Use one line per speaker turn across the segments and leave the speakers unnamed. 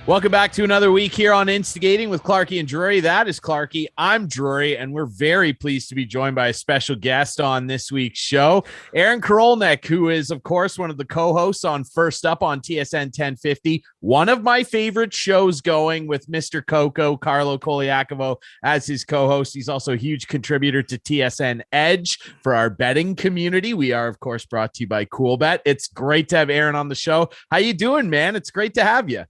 Welcome back to another week here on Instigating with Clarky and Drury. That is Clarky. I'm Drury, and we're very pleased to be joined by a special guest on this week's show, Aaron Korolnek, who is, of course, one of the co-hosts on First Up on TSN 1050, one of my favorite shows going, with Mr. Coco, Carlo Koliakovo, as his co-host. He's also a huge contributor to TSN Edge for our betting community. We are, of course, brought to you by CoolBet. It's great to have Aaron on the show. How you doing, man? It's great to have you.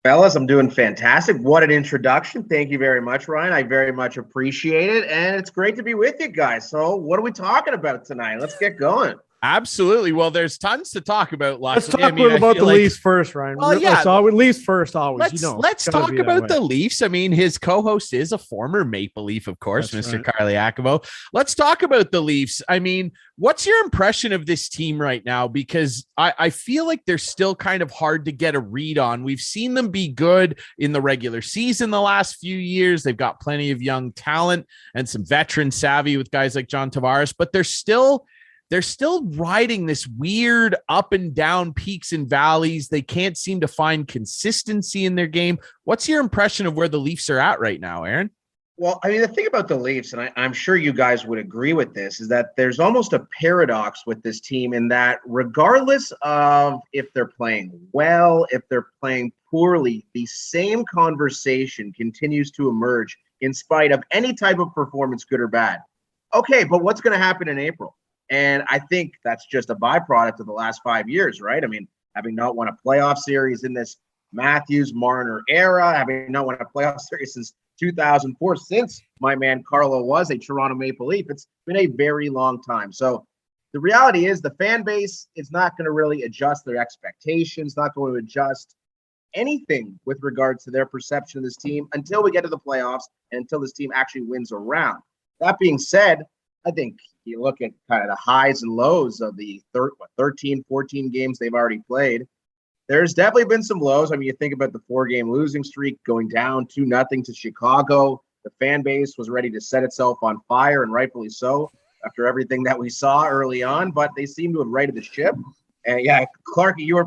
Fellas, I'm doing fantastic. What an introduction. Thank you very much, Ryan. I very much appreciate it. And it's great to be with you guys. So what are we talking about tonight? Let's get going.
Absolutely. Well, there's tons to talk about.
Let's talk a little about the Leafs first, Ryan.
Well, yeah.
Leafs first, always.
Let's talk about the Leafs. I mean, his co-host is a former Maple Leaf, of course, That's Mr. Right. Koliakovo. Let's talk about the Leafs. I mean, what's your impression of this team right now? Because I feel like they're still kind of hard to get a read on. We've seen them be good in the regular season the last few years. They've got plenty of young talent and some veteran savvy with guys like John Tavares, but they're still riding this weird up and down peaks and valleys. They can't seem to find consistency in their game. What's your impression of where the Leafs are at right now, Aaron?
Well, I mean, the thing about the Leafs, and I'm sure you guys would agree with this, is that there's almost a paradox with this team in that regardless of if they're playing well, if they're playing poorly, the same conversation continues to emerge in spite of any type of performance, good or bad. Okay, but what's going to happen in April? And I think that's just a byproduct of the last 5 years, right? I mean, having not won a playoff series in this Matthews-Marner era, having not won a playoff series since 2004, since my man Carlo was a Toronto Maple Leaf, it's been a very long time. So the reality is the fan base is not going to really adjust their expectations, not going to adjust anything with regards to their perception of this team until we get to the playoffs and until this team actually wins a round. That being said, I think you look at kind of the highs and lows of the 13, 14 games they've already played. There's definitely been some lows. I mean, you think about the 4-game losing streak going down 2-0 to Chicago. The fan base was ready to set itself on fire, and rightfully so, after everything that we saw early on. But they seem to have righted the ship. And yeah, Clarky, you were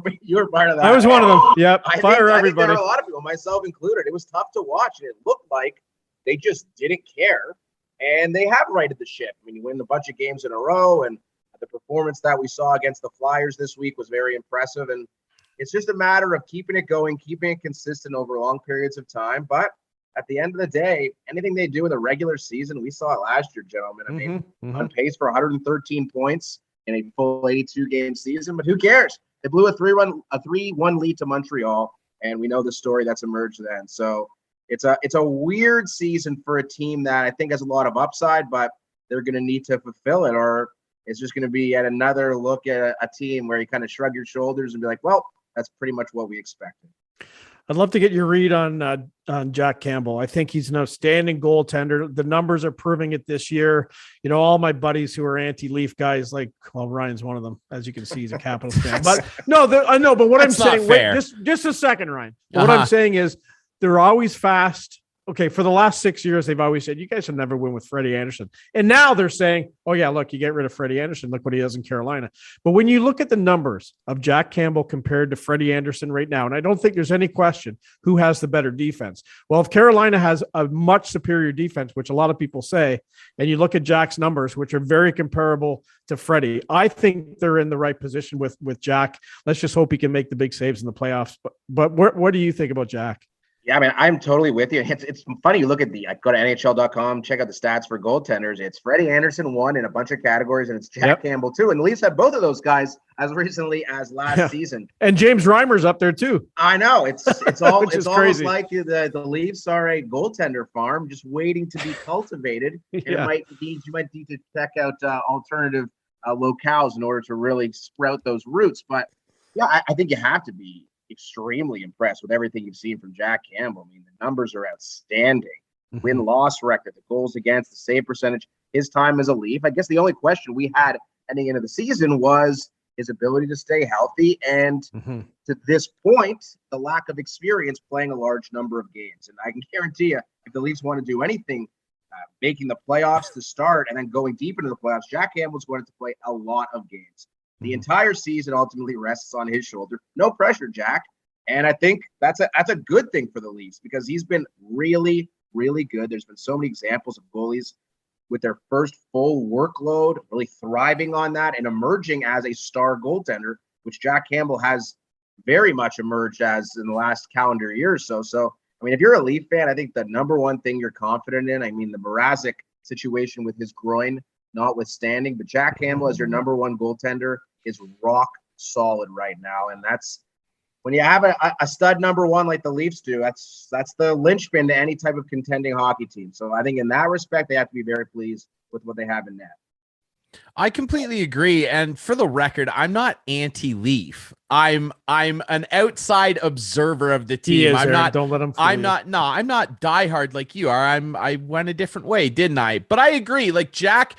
part of that.
I was one of them. Yep.
I
Fire
think
everybody.
there were a lot of people, myself included. It was tough to watch, and it looked like they just didn't care. And they have righted the ship. I mean, you win a bunch of games in a row, and the performance that we saw against the Flyers this week was very impressive. And it's just a matter of keeping it going, keeping it consistent over long periods of time. But at the end of the day, anything they do in the regular season, we saw it last year, gentlemen. I mean, on pace for 113 points in a full 82-game season. But who cares? They blew a 3-1 lead to Montreal, and we know the story that's emerged then. So it's a weird season for a team that I think has a lot of upside, but they're going to need to fulfill it, or it's just going to be yet another look at a team where you kind of shrug your shoulders and be like, well, that's pretty much what we expected.
I'd love to get your read on Jack Campbell. I think he's an outstanding goaltender. The numbers are proving it this year. You know, all my buddies who are anti-Leaf guys, like, well, Ryan's one of them. As you can see, he's a Capitals fan. But no, I know. But what I'm saying, wait, just a second, Ryan. What I'm saying is they're always fast. Okay, for the last 6 years, they've always said, you guys should never win with Freddie Anderson. And now they're saying, oh, yeah, look, you get rid of Freddie Anderson. Look what he does in Carolina. But when you look at the numbers of Jack Campbell compared to Freddie Anderson right now, and I don't think there's any question who has the better defense. Well, if Carolina has a much superior defense, which a lot of people say, and you look at Jack's numbers, which are very comparable to Freddie, I think they're in the right position with Jack. Let's just hope he can make the big saves in the playoffs. But what do you think about Jack?
Yeah, I mean, I'm totally with you. It's funny. You look at go to NHL.com, check out the stats for goaltenders. It's Freddie Anderson won in a bunch of categories, and it's Jack Campbell too. And the Leafs had both of those guys as recently as last season.
And James Reimer's up there too.
I know. It's all it's almost
crazy.
like the Leafs are a goaltender farm just waiting to be cultivated. And you might need to check out alternative locales in order to really sprout those roots. But yeah, I think you have to be extremely impressed with everything you've seen from Jack Campbell. I mean, the numbers are outstanding. Win-loss record, the goals against, the save percentage, his time as a Leaf. I guess the only question we had heading into the season was his ability to stay healthy and to this point, the lack of experience playing a large number of games. And I can guarantee you, if the Leafs want to do anything, making the playoffs to start and then going deep into the playoffs, Jack Campbell's going to play a lot of games. The entire season ultimately rests on his shoulder. No pressure, Jack. And I think that's a good thing for the Leafs because he's been really, really good. There's been so many examples of goalies with their first full workload, really thriving on that and emerging as a star goaltender, which Jack Campbell has very much emerged as in the last calendar year or so. So, I mean, if you're a Leaf fan, I think the number one thing you're confident in, I mean, the Mrazek situation with his groin notwithstanding, but Jack Campbell as your number one goaltender is rock solid right now. And that's when you have a stud number one like the Leafs do, that's the linchpin to any type of contending hockey team. So I think in that respect, they have to be very pleased with what they have in net.
I completely agree. And for the record, I'm not anti-Leaf. I'm an outside observer of the team. I'm not.
Don't let him.
I'm not. No, I'm not diehard like you are. I went a different way, didn't I? But I agree. Like Jack,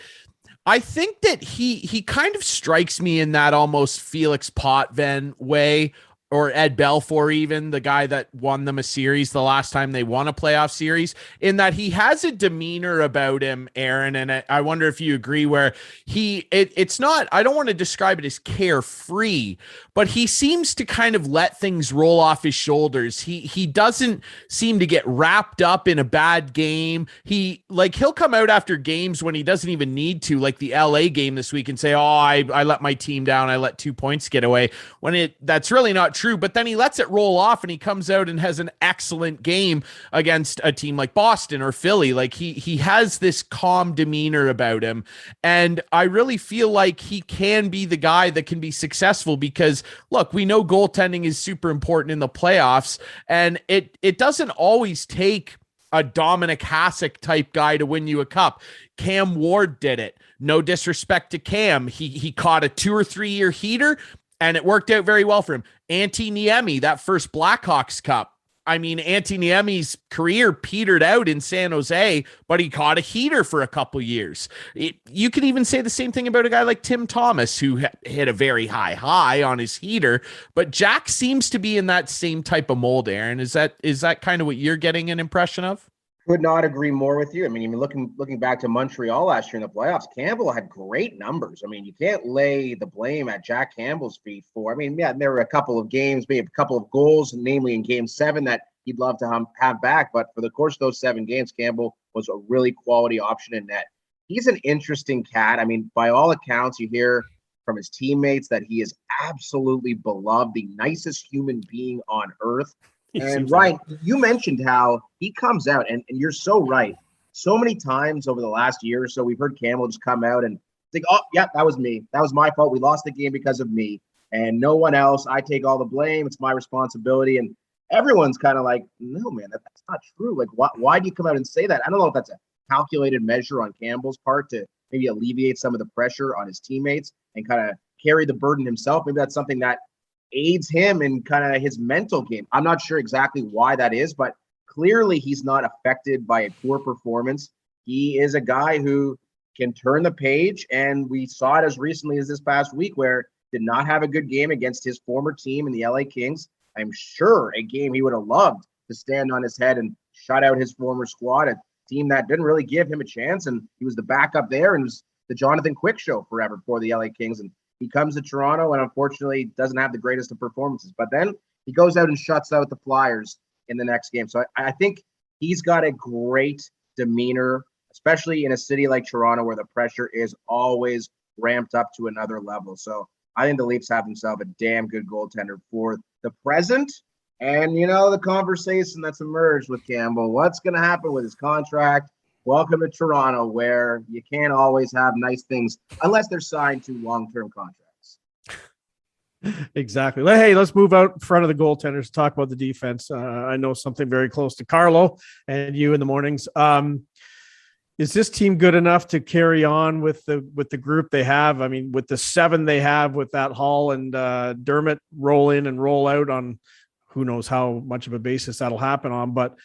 I think that he kind of strikes me in that almost Felix Potvin way, or Ed Belfour, even the guy that won them a series the last time they won a playoff series, in that he has a demeanor about him, Aaron. And I wonder if you agree, where it's not, I don't want to describe it as carefree, but he seems to kind of let things roll off his shoulders. He doesn't seem to get wrapped up in a bad game. He'll come out after games when he doesn't even need to, like the LA game this week, and say, oh, I let my team down. I let 2 points get away, when that's really not true. But then he lets it roll off and he comes out and has an excellent game against a team like Boston or Philly. Like he has this calm demeanor about him. And I really feel like he can be the guy that can be successful because, look, we know goaltending is super important in the playoffs, and it doesn't always take a Dominic Hasek type guy to win you a cup. Cam Ward did it. No disrespect to Cam. He caught a 2 or 3 year heater, and it worked out very well for him. Antti Niemi, that first Blackhawks Cup. I mean, Antti Niemi's career petered out in San Jose, but he caught a heater for a couple years. You could even say the same thing about a guy like Tim Thomas, who hit a very high on his heater. But Jack seems to be in that same type of mold, Aaron. Is that kind of what you're getting an impression of?
Could not agree more with you. I mean, even looking back to Montreal last year in the playoffs, Campbell had great numbers. I mean, you can't lay the blame at Jack Campbell's feet for. I mean, yeah, there were a couple of games, maybe a couple of goals, namely in Game 7, that he'd love to have back. But for the course of those 7 games, Campbell was a really quality option in net. He's an interesting cat. I mean, by all accounts, you hear from his teammates that he is absolutely beloved, the nicest human being on earth. And Ryan, you mentioned how he comes out, and you're so right. So many times over the last year or so, we've heard Campbell just come out and think, oh, yeah, that was me. That was my fault. We lost the game because of me and no one else. I take all the blame. It's my responsibility. And everyone's kind of like, no, man, that's not true. Like, why do you come out and say that? I don't know if that's a calculated measure on Campbell's part to maybe alleviate some of the pressure on his teammates and kind of carry the burden himself. Maybe that's something that aids him in kind of his mental game. I'm not sure exactly why that is, but clearly he's not affected by a poor performance. He is a guy who can turn the page, and we saw it as recently as this past week where did not have a good game against his former team in the LA Kings. I'm sure a game he would have loved to stand on his head and shut out his former squad, a team that didn't really give him a chance, and he was the backup there and was the Jonathan Quick show forever for the LA Kings. And he comes to Toronto and unfortunately doesn't have the greatest of performances. But then he goes out and shuts out the Flyers in the next game. So I think he's got a great demeanor, especially in a city like Toronto where the pressure is always ramped up to another level. So I think the Leafs have themselves a damn good goaltender for the present. And, the conversation that's emerged with Campbell, what's going to happen with his contract? Welcome to Toronto, where you can't always have nice things unless they're signed to long-term contracts.
Exactly. Hey, let's move out in front of the goaltenders, talk about the defense. I know something very close to Carlo and you in the mornings. Is this team good enough to carry on with the group they have? I mean, with the 7 they have with that Hall and Dermott roll in and roll out on who knows how much of a basis that'll happen on, but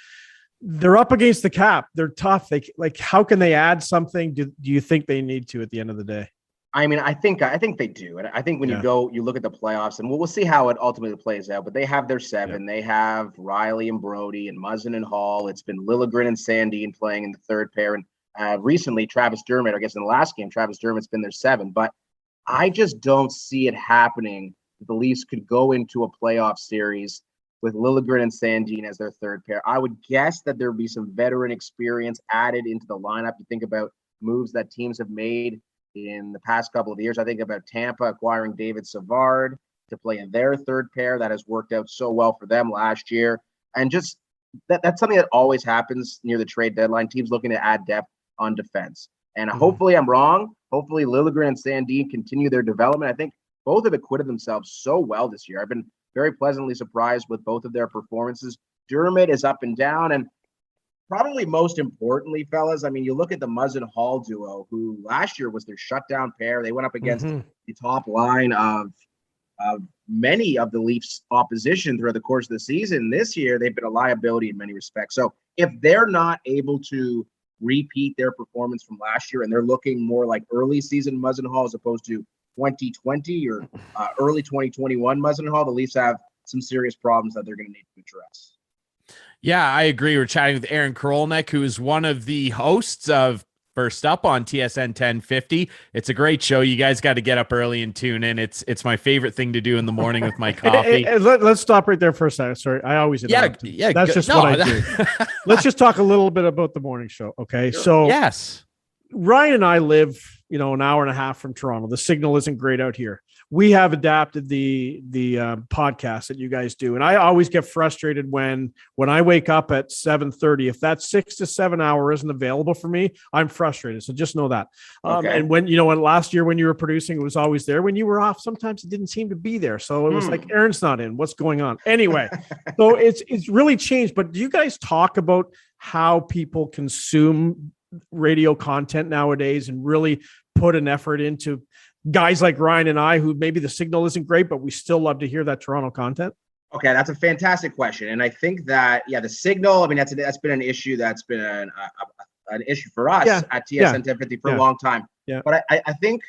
they're up against the cap. They're tough. How can they add something? Do you think they need to at the end of the day?
I mean, I think they do. And I think when you look at the playoffs, and we'll see how it ultimately plays out, but they have their 7. They have Riley and Brody and Muzzin and Hall. It's been Liljegren and Sandin playing in the third pair. And recently Travis Dermott, I guess in the last game, Travis Dermott's been their 7. But I just don't see it happening. The Leafs could go into a playoff series with Liljegren and Sandin as their third pair. I would guess that there would be some veteran experience added into the lineup. You think about moves that teams have made in the past couple of years. I think about Tampa acquiring David Savard to play in their third pair. That has worked out so well for them last year. And just that's something that always happens near the trade deadline. Teams looking to add depth on defense. And hopefully I'm wrong. Hopefully Liljegren and Sandin continue their development. I think both have acquitted themselves so well this year. I've been very pleasantly surprised with both of their performances. Dermott is up and down. And probably most importantly, fellas, I mean, you look at the Muzzin Hall duo, who last year was their shutdown pair. They went up against the top line of many of the Leafs' opposition throughout the course of the season. This year, they've been a liability in many respects. So if they're not able to repeat their performance from last year and they're looking more like early season Muzzin Hall as opposed to 2020 or early 2021 Muzzin Hall, the Leafs have some serious problems that they're going to need to address.
Yeah, I agree. We're chatting with Aaron Korolnek, who is one of the hosts of First Up on TSN 1050. It's a great show. You guys got to get up early and tune in. It's my favorite thing to do in the morning with my coffee.
Let's stop right there for a second. Sorry, I always interrupt.
Yeah.
That's just what I do. Let's just talk a little bit about the morning show. Okay,
Sure.
So
yes,
Ryan and I live, an hour and a half from Toronto. The signal isn't great out here. We have adapted the podcast that you guys do. And I always get frustrated when I wake up at 7:30, if that 6 to 7 hour isn't available for me, I'm frustrated. So just know that.
Okay.
And when last year, when you were producing, it was always there. When you were off, sometimes it didn't seem to be there. So it was like, Aaron's not in, what's going on? Anyway, so it's really changed, but do you guys talk about how people consume radio content nowadays and really put an effort into guys like Ryan and I, who maybe the signal isn't great, but we still love to hear that Toronto content?
Okay, that's a fantastic question. And I think that, the signal, I mean, that's been an issue that's been an issue for us at TSN 1050 for a long time.
Yeah.
But I think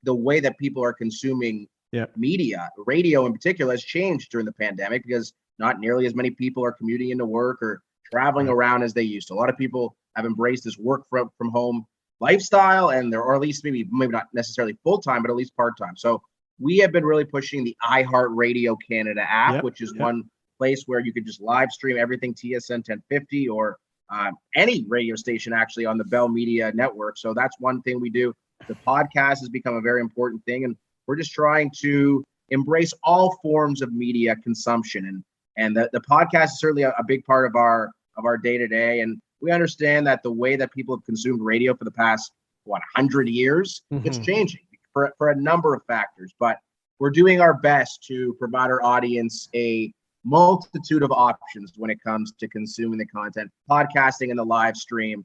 the way that people are consuming media, radio in particular, has changed during the pandemic because not nearly as many people are commuting into work or traveling around as they used to. A lot of people have embraced this work from home lifestyle, and or at least maybe not necessarily full-time, but at least part-time. So we have been really pushing the iHeartRadio Canada app, which is one place where you could just live stream everything TSN 1050 or any radio station actually on the Bell Media network. So that's one thing we do. The podcast has become a very important thing, and we're just trying to embrace all forms of media consumption. And the podcast is certainly a big part of our day-to-day. And we understand that the way that people have consumed radio for the past, 100 years, it's changing for a number of factors. But we're doing our best to provide our audience a multitude of options when it comes to consuming the content, podcasting and the live stream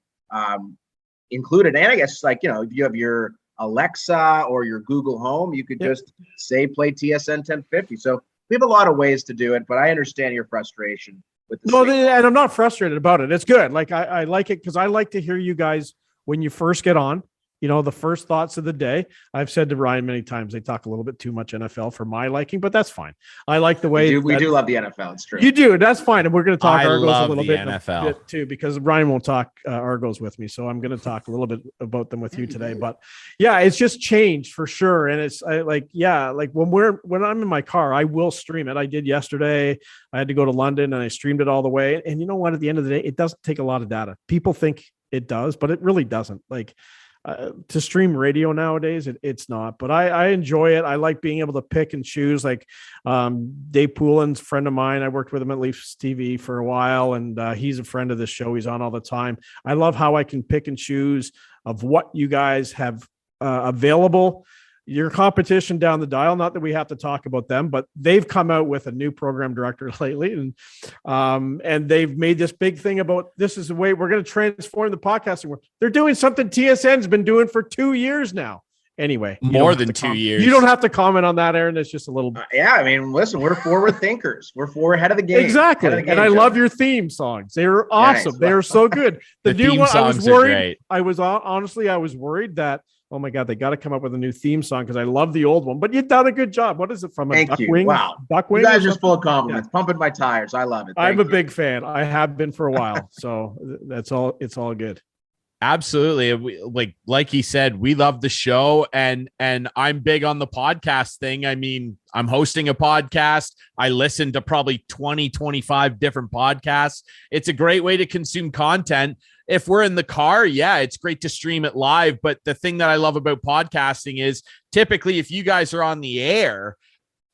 included. And I guess, if you have your Alexa or your Google Home, you could just say, play TSN 1050. So we have a lot of ways to do it, but I understand your frustration.
And I'm not frustrated about it. It's good. I like it because I like to hear you guys when you first get on, the first thoughts of the day. I've said to Ryan many times, they talk a little bit too much NFL for my liking, but that's fine. I like the way
we do love the NFL. It's true.
You do. That's fine. And we're going to talk Argos a little bit
NFL
too, because Ryan won't talk Argos with me. So I'm going to talk a little bit about them with you today, but it's just changed for sure. And it's when I'm in my car, I will stream it. I did yesterday. I had to go to London and I streamed it all the way. And you know what, at the end of the day, it doesn't take a lot of data. People think it does, but it really doesn't. To stream radio nowadays, it's not, but I enjoy it. I like being able to pick and choose. Dave Poulin's a friend of mine. I worked with him at Leafs TV for a while, and he's a friend of this show. He's on all the time. I love how I can pick and choose of what you guys have available. Your competition down the dial, not that we have to talk about them, but they've come out with a new program director lately, and they've made this big thing about this is the way we're going to transform the podcasting world. They're doing something TSN's been doing for 2 years now. Anyway,
more than 2 years.
You don't have to comment on that, Aaron. It's just a little.
Listen, we're forward thinkers. We're ahead of the game.
Exactly, and I love your theme songs. They are awesome. Nice. They are so good. The new one, I was worried. I was worried that. Oh my God, they got to come up with a new theme song because I love the old one. But you've done a good job. What is it from?
Thank you. Wow.
Duckwing?
You guys are full of compliments. Pumping my tires. I love it.
I'm a big fan. I have been for a while. So that's all. It's all good.
Absolutely. Like he said, we love the show, and I'm big on the podcast thing. I mean, I'm hosting a podcast. I listen to probably 25 different podcasts. It's a great way to consume content. If we're in the car, yeah, it's great to stream it live. But the thing that I love about podcasting is typically if you guys are on the air,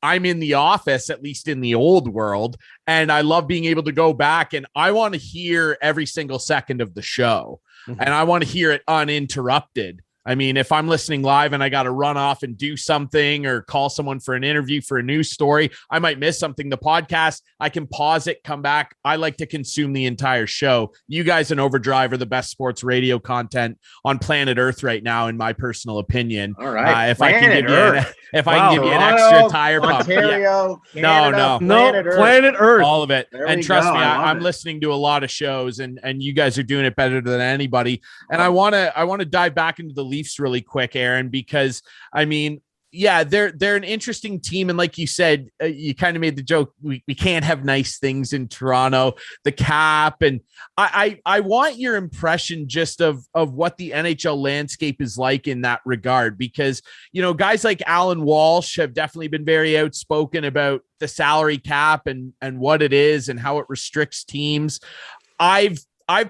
I'm in the office, at least in the old world, and I love being able to go back and I want to hear every single second of the show. And I want to hear it uninterrupted. I mean, if I'm listening live and I got to run off and do something or call someone for an interview for a news story, I might miss something. The podcast, I can pause it, come back. I like to consume the entire show. You guys in Overdrive are the best sports radio content on planet Earth right now, in my personal opinion.
All right.
If I can give you an extra tire pump.
Ontario,
yeah.
Canada,
No, planet Earth.
All of it. And trust me, I'm
it.
listening to a lot of shows, and you guys are doing it better than anybody. And I want to dive back into the Leafs really quick, Aaron, because I mean, yeah, they're an interesting team, and like you said, you kind of made the joke, we can't have nice things in Toronto, the cap, and I want your impression just of what the NHL landscape is like in that regard, because you know, guys like Alan Walsh have definitely been very outspoken about the salary cap and what it is and how it restricts teams. I've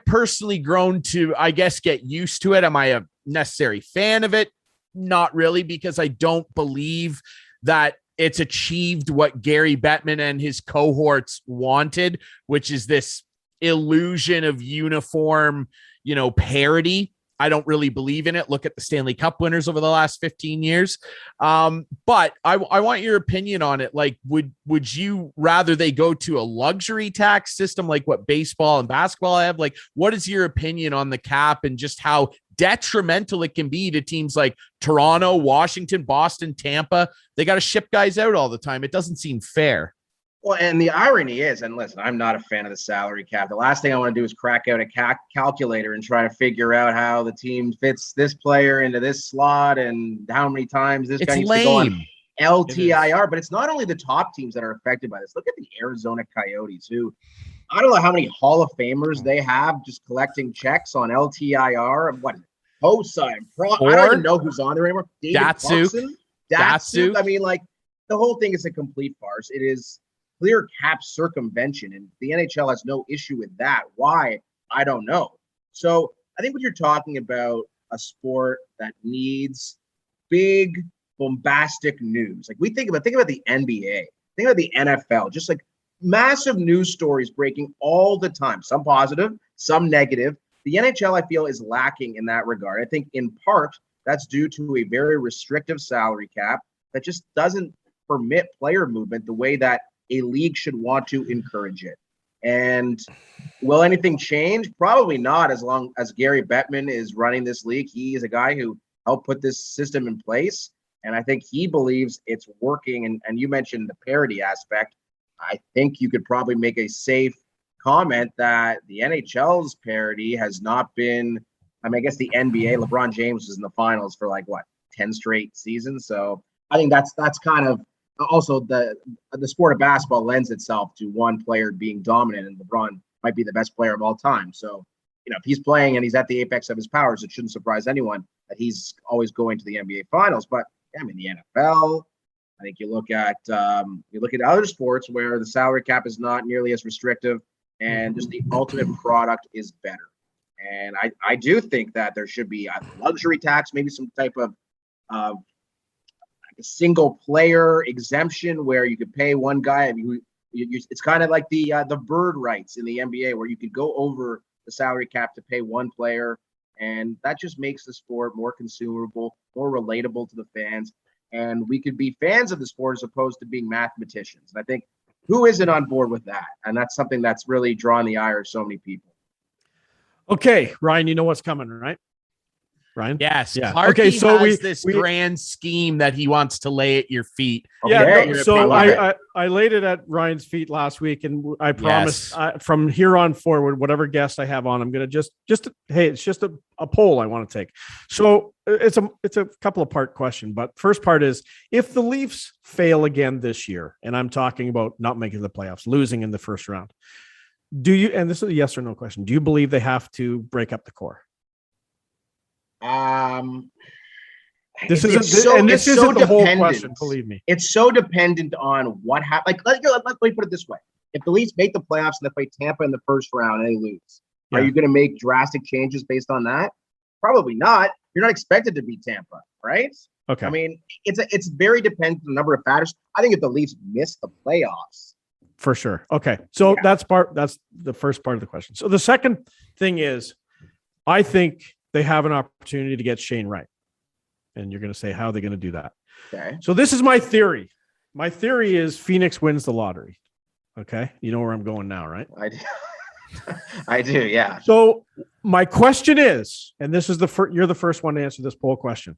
personally grown to, I guess, get used to it. Am I a necessary fan of it? Not really, because I don't believe that it's achieved what Gary Bettman and his cohorts wanted, which is this illusion of uniform, parity. I don't really believe in it. Look at the Stanley Cup winners over the last 15 years. But I want your opinion on it. Like, would you rather they go to a luxury tax system like what baseball and basketball have? Like, what is your opinion on the cap and just how detrimental it can be to teams like Toronto, Washington, Boston, Tampa? They got to ship guys out all the time. It doesn't seem fair.
Well, and the irony is, and listen, I'm not a fan of the salary cap. The last thing I want to do is crack out a calculator and try to figure out how the team fits this player into this slot and how many times this guy needs to go on LTIR. But it's not only the top teams that are affected by this. Look at the Arizona Coyotes, who I don't know how many Hall of Famers they have just collecting checks on LTIR. What? Hossa and Pro. I don't even know who's on there anymore.
Datsuk.
I mean, like, the whole thing is a complete farce. It is clear cap circumvention, and the NHL has no issue with that. Why? I don't know. So I think when you're talking about a sport that needs big, bombastic news, like think about the NBA, think about the NFL, just like massive news stories breaking all the time, some positive, some negative. The NHL, I feel, is lacking in that regard. I think in part that's due to a very restrictive salary cap that just doesn't permit player movement the way that a league should want to encourage it. And will anything change? Probably not, as long as Gary Bettman is running this league. He is a guy who helped put this system in place, and I think he believes it's working. And you mentioned the parity aspect. I think you could probably make a safe comment that the NHL's parity has not been, I mean, I guess the NBA, LeBron James was in the finals for 10 straight seasons. So I think that's kind of also the sport of basketball lends itself to one player being dominant, and LeBron might be the best player of all time. So, if he's playing and he's at the apex of his powers, it shouldn't surprise anyone that he's always going to the NBA finals. But I mean, the NFL, I think you look at other sports where the salary cap is not nearly as restrictive and just the ultimate product is better. And I do think that there should be a luxury tax, maybe some type of a single player exemption where you could pay one guy. I mean, it's kind of like the bird rights in the NBA, where you could go over the salary cap to pay one player, and that just makes the sport more consumable, more relatable to the fans, and we could be fans of the sport as opposed to being mathematicians. And I think who isn't on board with that? And that's something that's really drawn the ire of so many people.
Okay, Ryan, you know what's coming, right? Ryan?
Yes.
Yeah.
Clarky
okay, so
has this grand scheme that he wants to lay at your feet.
Yeah. No, so I laid it at Ryan's feet last week, and I promise from here on forward, whatever guest I have on, I'm going to it's just a poll I want to take. So it's a couple of part question, but first part is, if the Leafs fail again this year, and I'm talking about not making the playoffs, losing in the first round, do you, and this is a yes or no question, do you believe they have to break up the core? This
isn't
so the whole
dependent.
question. Believe me,
it's so dependent on what happens. Like, let me put it this way: if the Leafs make the playoffs and they play Tampa in the first round and they lose, are you going to make drastic changes based on that? Probably not. You're not expected to beat Tampa, right?
Okay.
I mean, it's very dependent on a number of factors. I think if the Leafs miss the playoffs,
for sure. Okay, so that's the first part of the question. So the second thing is, I think they have an opportunity to get Shane Wright. And you're going to say, how are they going to do that?
Okay.
So this is my theory. My theory is Phoenix wins the lottery. Okay. You know where I'm going now, right?
I do. I do. Yeah.
So my question is, and this is you're the first one to answer this poll question.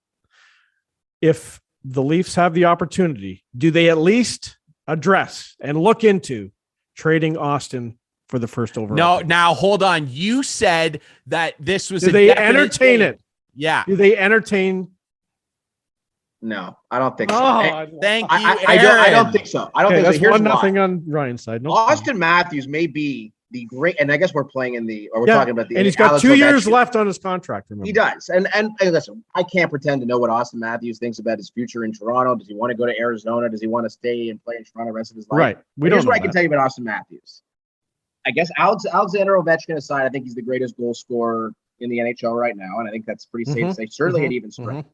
If the Leafs have the opportunity, do they at least address and look into trading Austin for the first overall?
No, now hold on. You said that this was
do they entertain it?
Yeah.
Do they entertain?
No, I don't think so.
Thank you.
I don't think so. I don't think so.
Here's 1-0 on Ryan's side. No
Austin Matthews may be the great, and I guess we're talking about the.
And he's got
Alex
2 years
Ovechkin.
left on his contract. Remember?
He does, and listen, I can't pretend to know what Austin Matthews thinks about his future in Toronto. Does he want to go to Arizona? Does he want to stay and play in Toronto the rest of his life?
Right.
Here's what I can tell you about Austin Matthews. I guess Alexander Ovechkin aside, I think he's the greatest goal scorer in the NHL right now, and I think that's pretty safe to say. Certainly at even strength.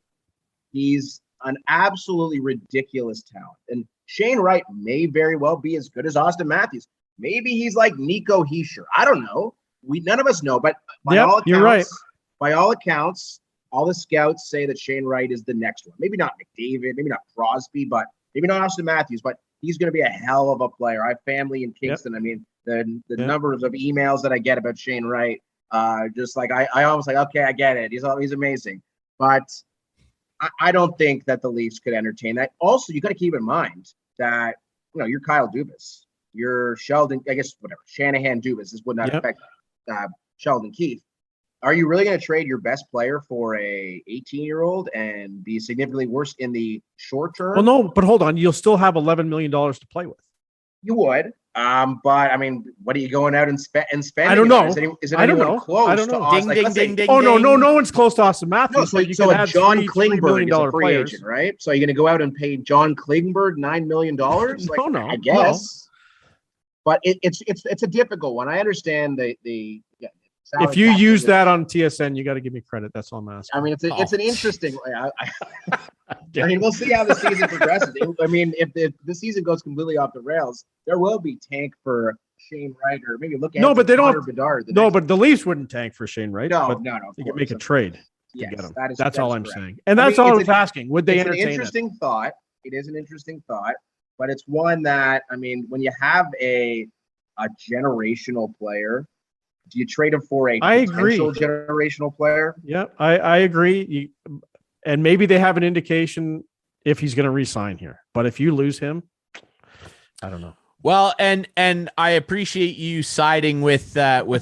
He's an absolutely ridiculous talent. And Shane Wright may very well be as good as Austin Matthews. Maybe he's like Nico Hischier. I don't know. None of us know, but by all accounts,
you're right.
By all accounts, all the scouts say that Shane Wright is the next one. Maybe not McDavid, maybe not Crosby, but maybe not Austin Matthews, but he's going to be a hell of a player. I have family in Kingston. I mean, the numbers of emails that I get about Shane Wright, just like I almost like, okay, I get it. He's amazing. But I don't think that the Leafs could entertain that. Also, you got to keep in mind that, you're Kyle Dubas. You're Sheldon, I guess, whatever. Shanahan Dubas. This would not affect Sheldon Keefe. Are you really going to trade your best player for a 18-year-old and be significantly worse in the short term?
Well, no, but hold on. You'll still have $11 million to play with.
You would. But I mean, what are you going out and spending?
I don't know.
Is anyone close?
I don't know.
To Austin?
Ding.
Oh, no one's close to Austin Matthews.
No, so John Klingberg is a free agent, right? So you're going to go out and pay John Klingberg $9 million?
No,
I guess. No. But it's a difficult one. I understand the
if you use that on TSN, you got to give me credit. That's all I'm asking.
I mean, it's an interesting. I mean, we'll see how the season progresses. I mean, if the season goes completely off the rails, there will be tank for Shane Wright, or maybe look at
but they don't.
Bedard
but the Leafs wouldn't tank for Shane Wright.
No.
They could make a trade to get him. That's all I'm
correct.
saying, and that's all I was asking. Would they entertain it?
It is an interesting thought, but it's one that, I mean, when you have a generational player, do you trade him for a potential generational player?
Yeah, I agree. And maybe they have an indication if he's going to re-sign here. But if you lose him, I don't know.
Well, and I appreciate you siding with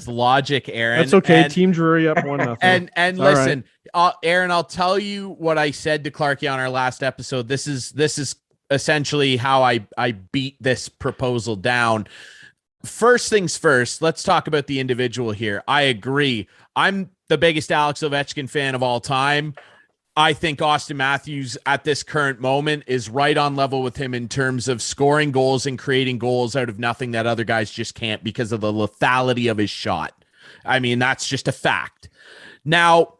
logic, Aaron.
That's okay. Team Drury up 1-0.
And listen, right. Aaron, I'll tell you what I said to Clarky on our last episode. This is essentially how I beat this proposal down. First things first, let's talk about the individual here. I agree. I'm the biggest Alex Ovechkin fan of all time. I think Austin Matthews at this current moment is right on level with him in terms of scoring goals and creating goals out of nothing that other guys just can't because of the lethality of his shot. I mean, that's just a fact. Now,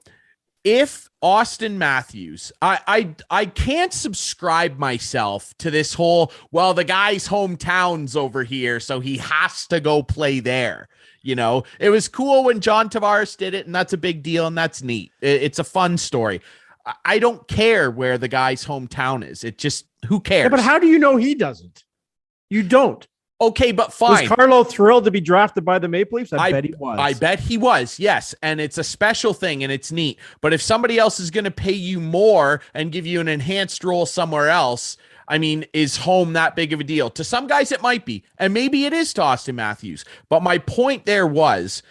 if Austin Matthews, I can't subscribe myself to this whole, well, the guy's hometown's over here, so he has to go play there. It was cool when John Tavares did it, and that's a big deal, and that's neat. It's a fun story. I don't care where the guy's hometown is. It just, who cares?
Yeah, but how do you know he doesn't? You don't.
Okay, but fine.
Was Carlo thrilled to be drafted by the Maple Leafs? I bet he was.
I bet he was, yes. And it's a special thing, and it's neat. But if somebody else is going to pay you more and give you an enhanced role somewhere else, I mean, is home that big of a deal? To some guys, it might be. And maybe it is to Austin Matthews. But my point there was,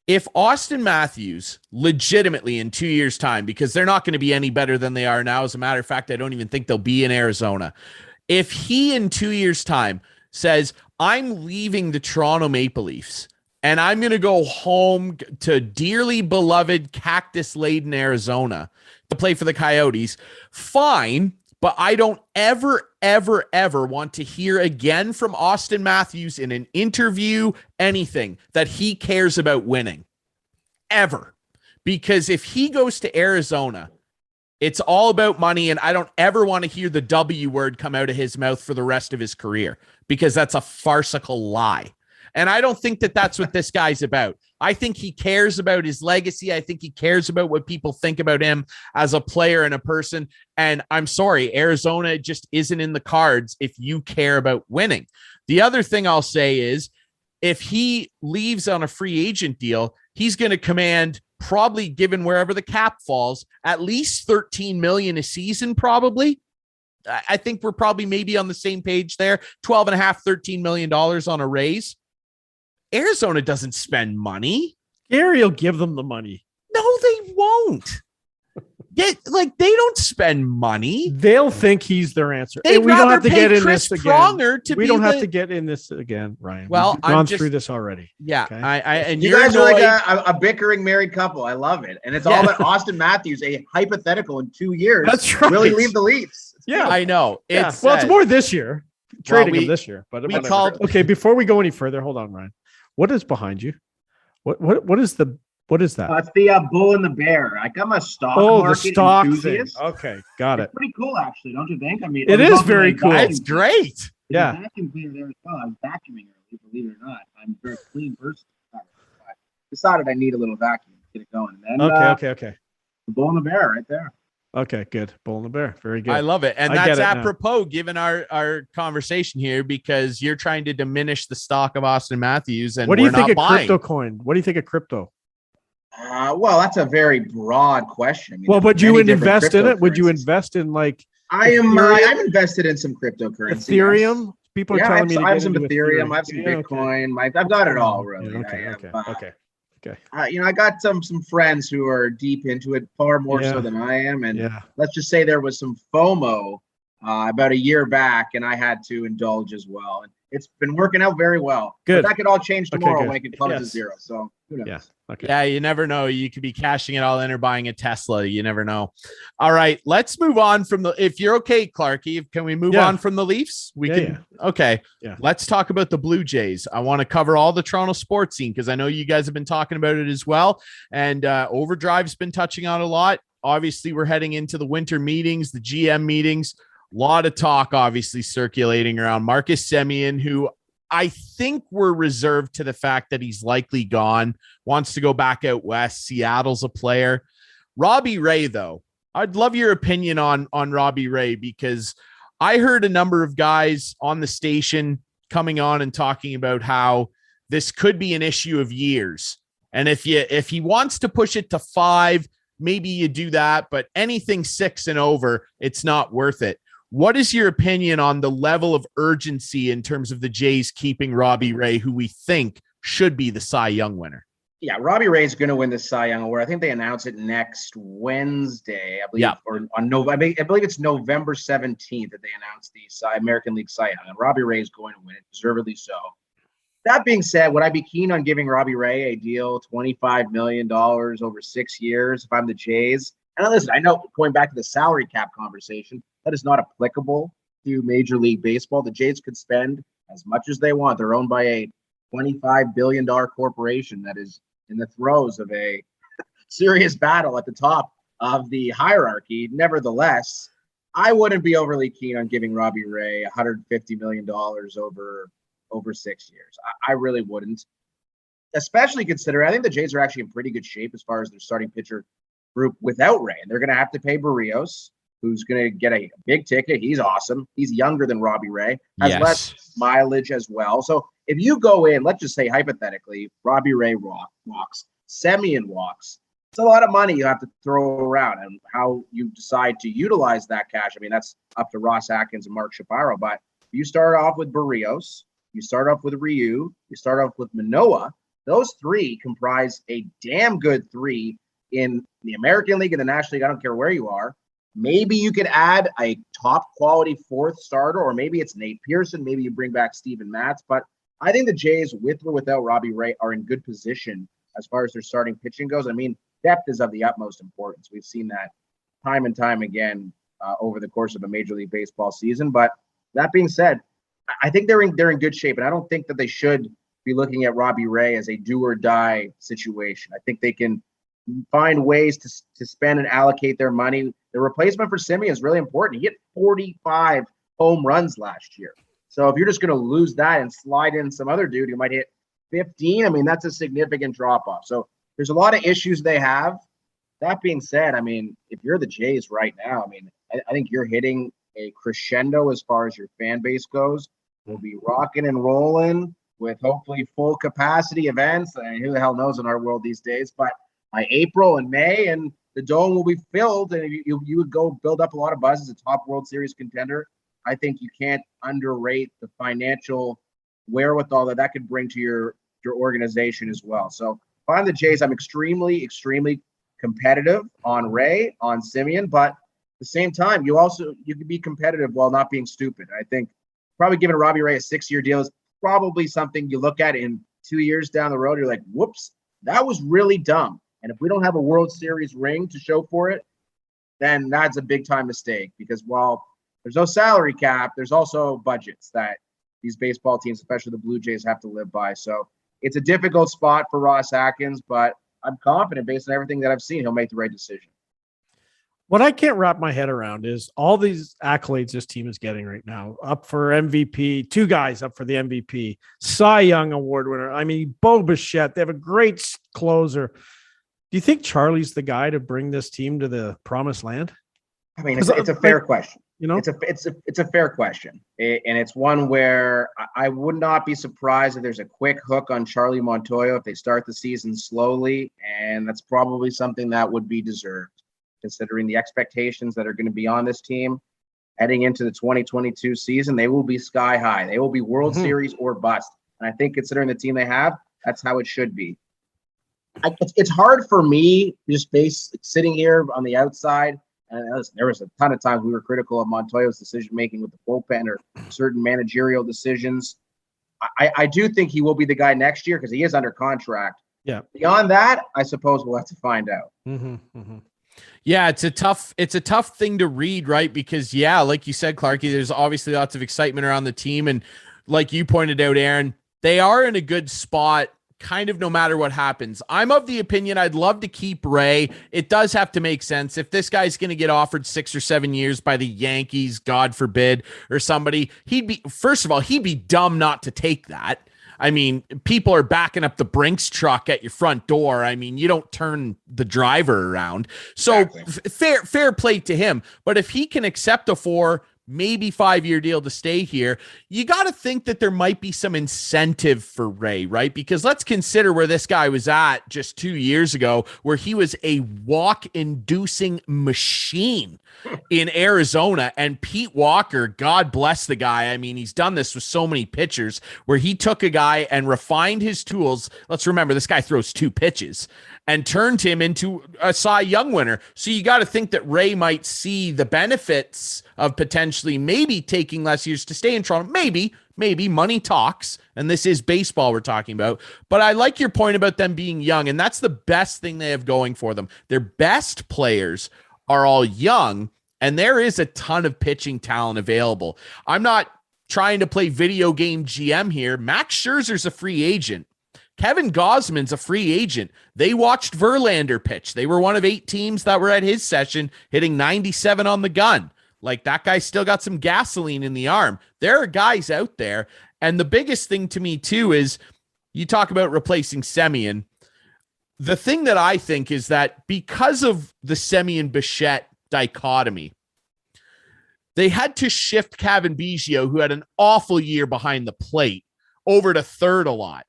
if Austin Matthews legitimately in 2 years' time, because they're not going to be any better than they are now. As a matter of fact, I don't even think they'll be in Arizona. If he in 2 years' time says, I'm leaving the Toronto Maple Leafs and I'm going to go home to dearly beloved cactus-laden Arizona to play for the Coyotes, fine, but I don't ever want to hear again from Austin Matthews in an interview, anything, that he cares about winning. Ever. Because if he goes to Arizona, it's all about money, and I don't ever want to hear the W word come out of his mouth for the rest of his career, because that's a farcical lie. And I don't think that that's what this guy's about. I think he cares about his legacy. I think he cares about what people think about him as a player and a person. And I'm sorry, Arizona just isn't in the cards if you care about winning. The other thing I'll say is, if he leaves on a free agent deal, he's going to command, probably given wherever the cap falls, at least $13 million a season, probably. I think we're probably maybe on the same page there. $12.5, $13 million on a raise. Arizona doesn't spend money.
Gary will give them the money.
No, they won't. They don't spend money.
They'll think he's their answer.
We
don't have to get in
Chris
this
Pronger
again. We don't have to get in this again, Ryan.
Well,
we've gone through this already.
Yeah,
okay?
and
you guys are like a bickering married couple. I love it, and it's all about Austin Matthews, a hypothetical in 2 years.
That's right.
Will he leave the Leafs?
Yeah, I know.
It's more this year. Trading him this year, but okay. Before we go any further, hold on, Ryan. What is behind you? What is that?
It's the bull and the bear. I got my stock market
the stock
enthusiast.
thing. Okay, got it.
Pretty cool, actually, don't you think? I mean,
it is very cool.
It's great.
Yeah. Vacuum cleaner there as well. I was vacuuming earlier, believe it or not. I'm a very clean person. I decided I need a little vacuum to get it going. And then,
okay.
The bull and the bear right there.
Okay, good. Bull and the bear. Very good.
I love it. And that's apropos given our conversation here, because you're trying to diminish the stock of Austin Matthews. And
what do you think of
buying.
crypto coin? What do you think of crypto?
Well, that's a very broad question. I mean,
would you invest in it? Would you invest in like?
I've invested in some cryptocurrency.
Ethereum.
Yes.
People are telling me
I have some Ethereum. I have some Bitcoin. I've got it all, really.
Okay.
I got some friends who are deep into it, far more so than I am. And let's just say there was some FOMO about a year back, and I had to indulge as well. And it's been working out very well.
Good.
But that could all change tomorrow when it comes to zero. So who knows?
Yeah. Okay.
Yeah, you never know. You could be cashing it all in or buying a Tesla. You never know. All right, let's move on from if you're okay, Clarky, can we move on from the Leafs? We can. Yeah. Okay. Yeah. Let's talk about the Blue Jays. I want to cover all the Toronto sports scene, because I know you guys have been talking about it as well. And Overdrive's been touching on a lot. Obviously, we're heading into the winter meetings, the GM meetings. A lot of talk, obviously, circulating around Marcus Semien, who I think we're reserved to the fact that he's likely gone, wants to go back out west. Seattle's a player. Robbie Ray, though, I'd love your opinion on Robbie Ray, because I heard a number of guys on the station coming on and talking about how this could be an issue of years. And if he wants to push it to 5, maybe you do that, but anything 6 and over, it's not worth it. What is your opinion on the level of urgency in terms of the Jays keeping Robbie Ray, who we think should be the Cy Young winner?
Yeah, Robbie Ray is going to win the Cy Young Award. I think they announce it next Wednesday, I believe, or on November. I believe it's November 17th that they announce the American League Cy Young, and Robbie Ray is going to win it, deservedly so. That being said, would I be keen on giving Robbie Ray a deal, $25 million over 6 years, if I'm the Jays? And listen, I know, going back to the salary cap conversation, that is not applicable to Major League Baseball. The Jays could spend as much as they want. They're owned by a $25 billion corporation that is in the throes of a serious battle at the top of the hierarchy. Nevertheless, I wouldn't be overly keen on giving Robbie Ray $150 million over 6 years. I really wouldn't, especially considering I think the Jays are actually in pretty good shape as far as their starting pitcher group without Ray. And they're going to have to pay Barrios, who's going to get a big ticket. He's awesome. He's younger than Robbie Ray, has less mileage as well. So if you go in, let's just say hypothetically, Robbie Ray walks, Semien walks, it's a lot of money you have to throw around, and how you decide to utilize that cash. I mean, that's up to Ross Atkins and Mark Shapiro, but you start off with Barrios, you start off with Ryu, you start off with Manoah. Those three comprise a damn good three in the American League and the National League. I don't care where you are. Maybe you could add a top quality fourth starter, or maybe it's Nate Pearson. Maybe you bring back Steven Matz. But I think the Jays, with or without Robbie Ray, are in good position as far as their starting pitching goes. I mean, depth is of the utmost importance. We've seen that time and time again over the course of a Major League Baseball season. But that being said, I think they're in good shape, and I don't think that they should be looking at Robbie Ray as a do or die situation. I think they can find ways to spend and allocate their money. The replacement for Semien is really important. He hit 45 home runs last year. So if you're just going to lose that and slide in some other dude who might hit 15, I mean, that's a significant drop off. So there's a lot of issues they have. That being said, I mean, if you're the Jays right now, I mean, I think you're hitting a crescendo as far as your fan base goes. We'll be rocking and rolling with hopefully full capacity events. I mean, who the hell knows in our world these days? But by April and May, and the dome will be filled, and you would go build up a lot of buzz as a top World Series contender. I think you can't underrate the financial wherewithal that could bring to your organization as well. So if I'm the Jays, I'm extremely, extremely competitive on Ray, on Semien, but at the same time, you can be competitive while not being stupid. I think probably giving Robbie Ray a 6-year deal is probably something you look at in 2 years down the road. You're like, whoops, that was really dumb. And if we don't have a World Series ring to show for it, then that's a big time mistake, because while there's no salary cap, there's also budgets that these baseball teams, especially the Blue Jays, have to live by. So it's a difficult spot for Ross Atkins, but I'm confident based on everything that I've seen, he'll make the right decision.
What I can't wrap my head around is all these accolades this team is getting right now. Up for MVP, 2 guys up for the MVP, Cy Young Award winner. I mean, Bo Bichette, they have a great closer. Do you think Charlie's the guy to bring this team to the promised land?
I mean, it's a fair question.
You know,
it's a fair question, and it's one where I would not be surprised if there's a quick hook on Charlie Montoyo if they start the season slowly, and that's probably something that would be deserved, considering the expectations that are going to be on this team heading into the 2022 season. They will be sky high. They will be World Series or bust, and I think considering the team they have, that's how it should be. It's hard for me just sitting here on the outside. And there was a ton of times we were critical of Montoyo's decision-making with the bullpen or certain managerial decisions. I do think he will be the guy next year because he is under contract.
Yeah.
Beyond that, I suppose we'll have to find out.
Yeah, it's a tough thing to read, right? Because like you said, Clarky, there's obviously lots of excitement around the team. And like you pointed out, Aaron, they are in a good spot kind of no matter what happens. I'm of the opinion I'd love to keep Ray. It does have to make sense. If this guy's going to get offered 6 or 7 years by the Yankees, God forbid, or somebody, he'd be dumb not to take that. I mean, people are backing up the Brinks truck at your front door. I mean, you don't turn the driver around. So exactly. Fair play to him. But if he can accept a 4, maybe 5-year deal to stay here, you got to think that there might be some incentive for Ray, right? Because let's consider where this guy was at just 2 years ago, where he was a walk-inducing machine in Arizona. And Pete Walker, God bless the guy. I mean, he's done this with so many pitchers where he took a guy and refined his tools. Let's remember, this guy throws 2 pitches and turned him into a Cy Young winner. So you got to think that Ray might see the benefits of potentially maybe taking less years to stay in Toronto. Maybe money talks, and this is baseball we're talking about. But I like your point about them being young, and that's the best thing they have going for them. Their best players are all young, and there is a ton of pitching talent available. I'm not trying to play video game GM here. Max Scherzer's a free agent. Kevin Gausman's a free agent. They watched Verlander pitch. They were one of 8 teams that were at his session hitting 97 on the gun. Like, that guy still got some gasoline in the arm. There are guys out there. And the biggest thing to me too is you talk about replacing Semien. The thing that I think is that because of the Semien Bichette dichotomy, they had to shift Cavan Biggio, who had an awful year behind the plate, over to third a lot.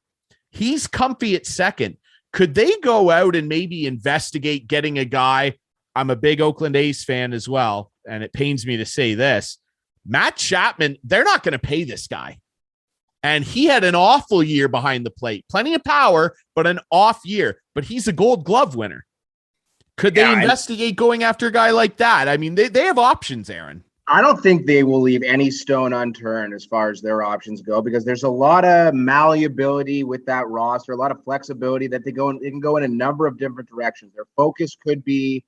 He's comfy at second. Could they go out and maybe investigate getting a guy? I'm a big Oakland A's fan as well, and it pains me to say this. Matt Chapman, they're not going to pay this guy. And he had an awful year behind the plate. Plenty of power, but an off year. But he's a Gold Glove winner. Could they investigate going after a guy like that? I mean, they have options, Aaron.
I don't think they will leave any stone unturned as far as their options go, because there's a lot of malleability with that roster, a lot of flexibility that they can go in a number of different directions. Their focus could be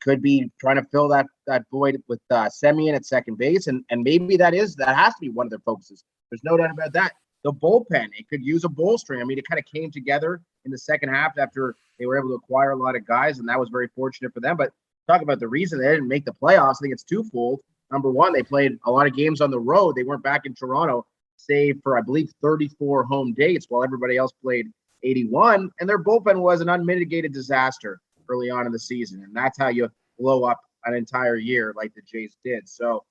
trying to fill that void with Semien at second base, and maybe that has to be one of their focuses. There's no doubt about that. The bullpen, it could use a bolstering. I mean, it kind of came together in the second half after they were able to acquire a lot of guys, and that was very fortunate for them. But talk about the reason they didn't make the playoffs. I think it's twofold. Number one, they played a lot of games on the road. They weren't back in Toronto, save for, I believe, 34 home dates, while everybody else played 81. And their bullpen was an unmitigated disaster early on in the season. And that's how you blow up an entire year like the Jays did. So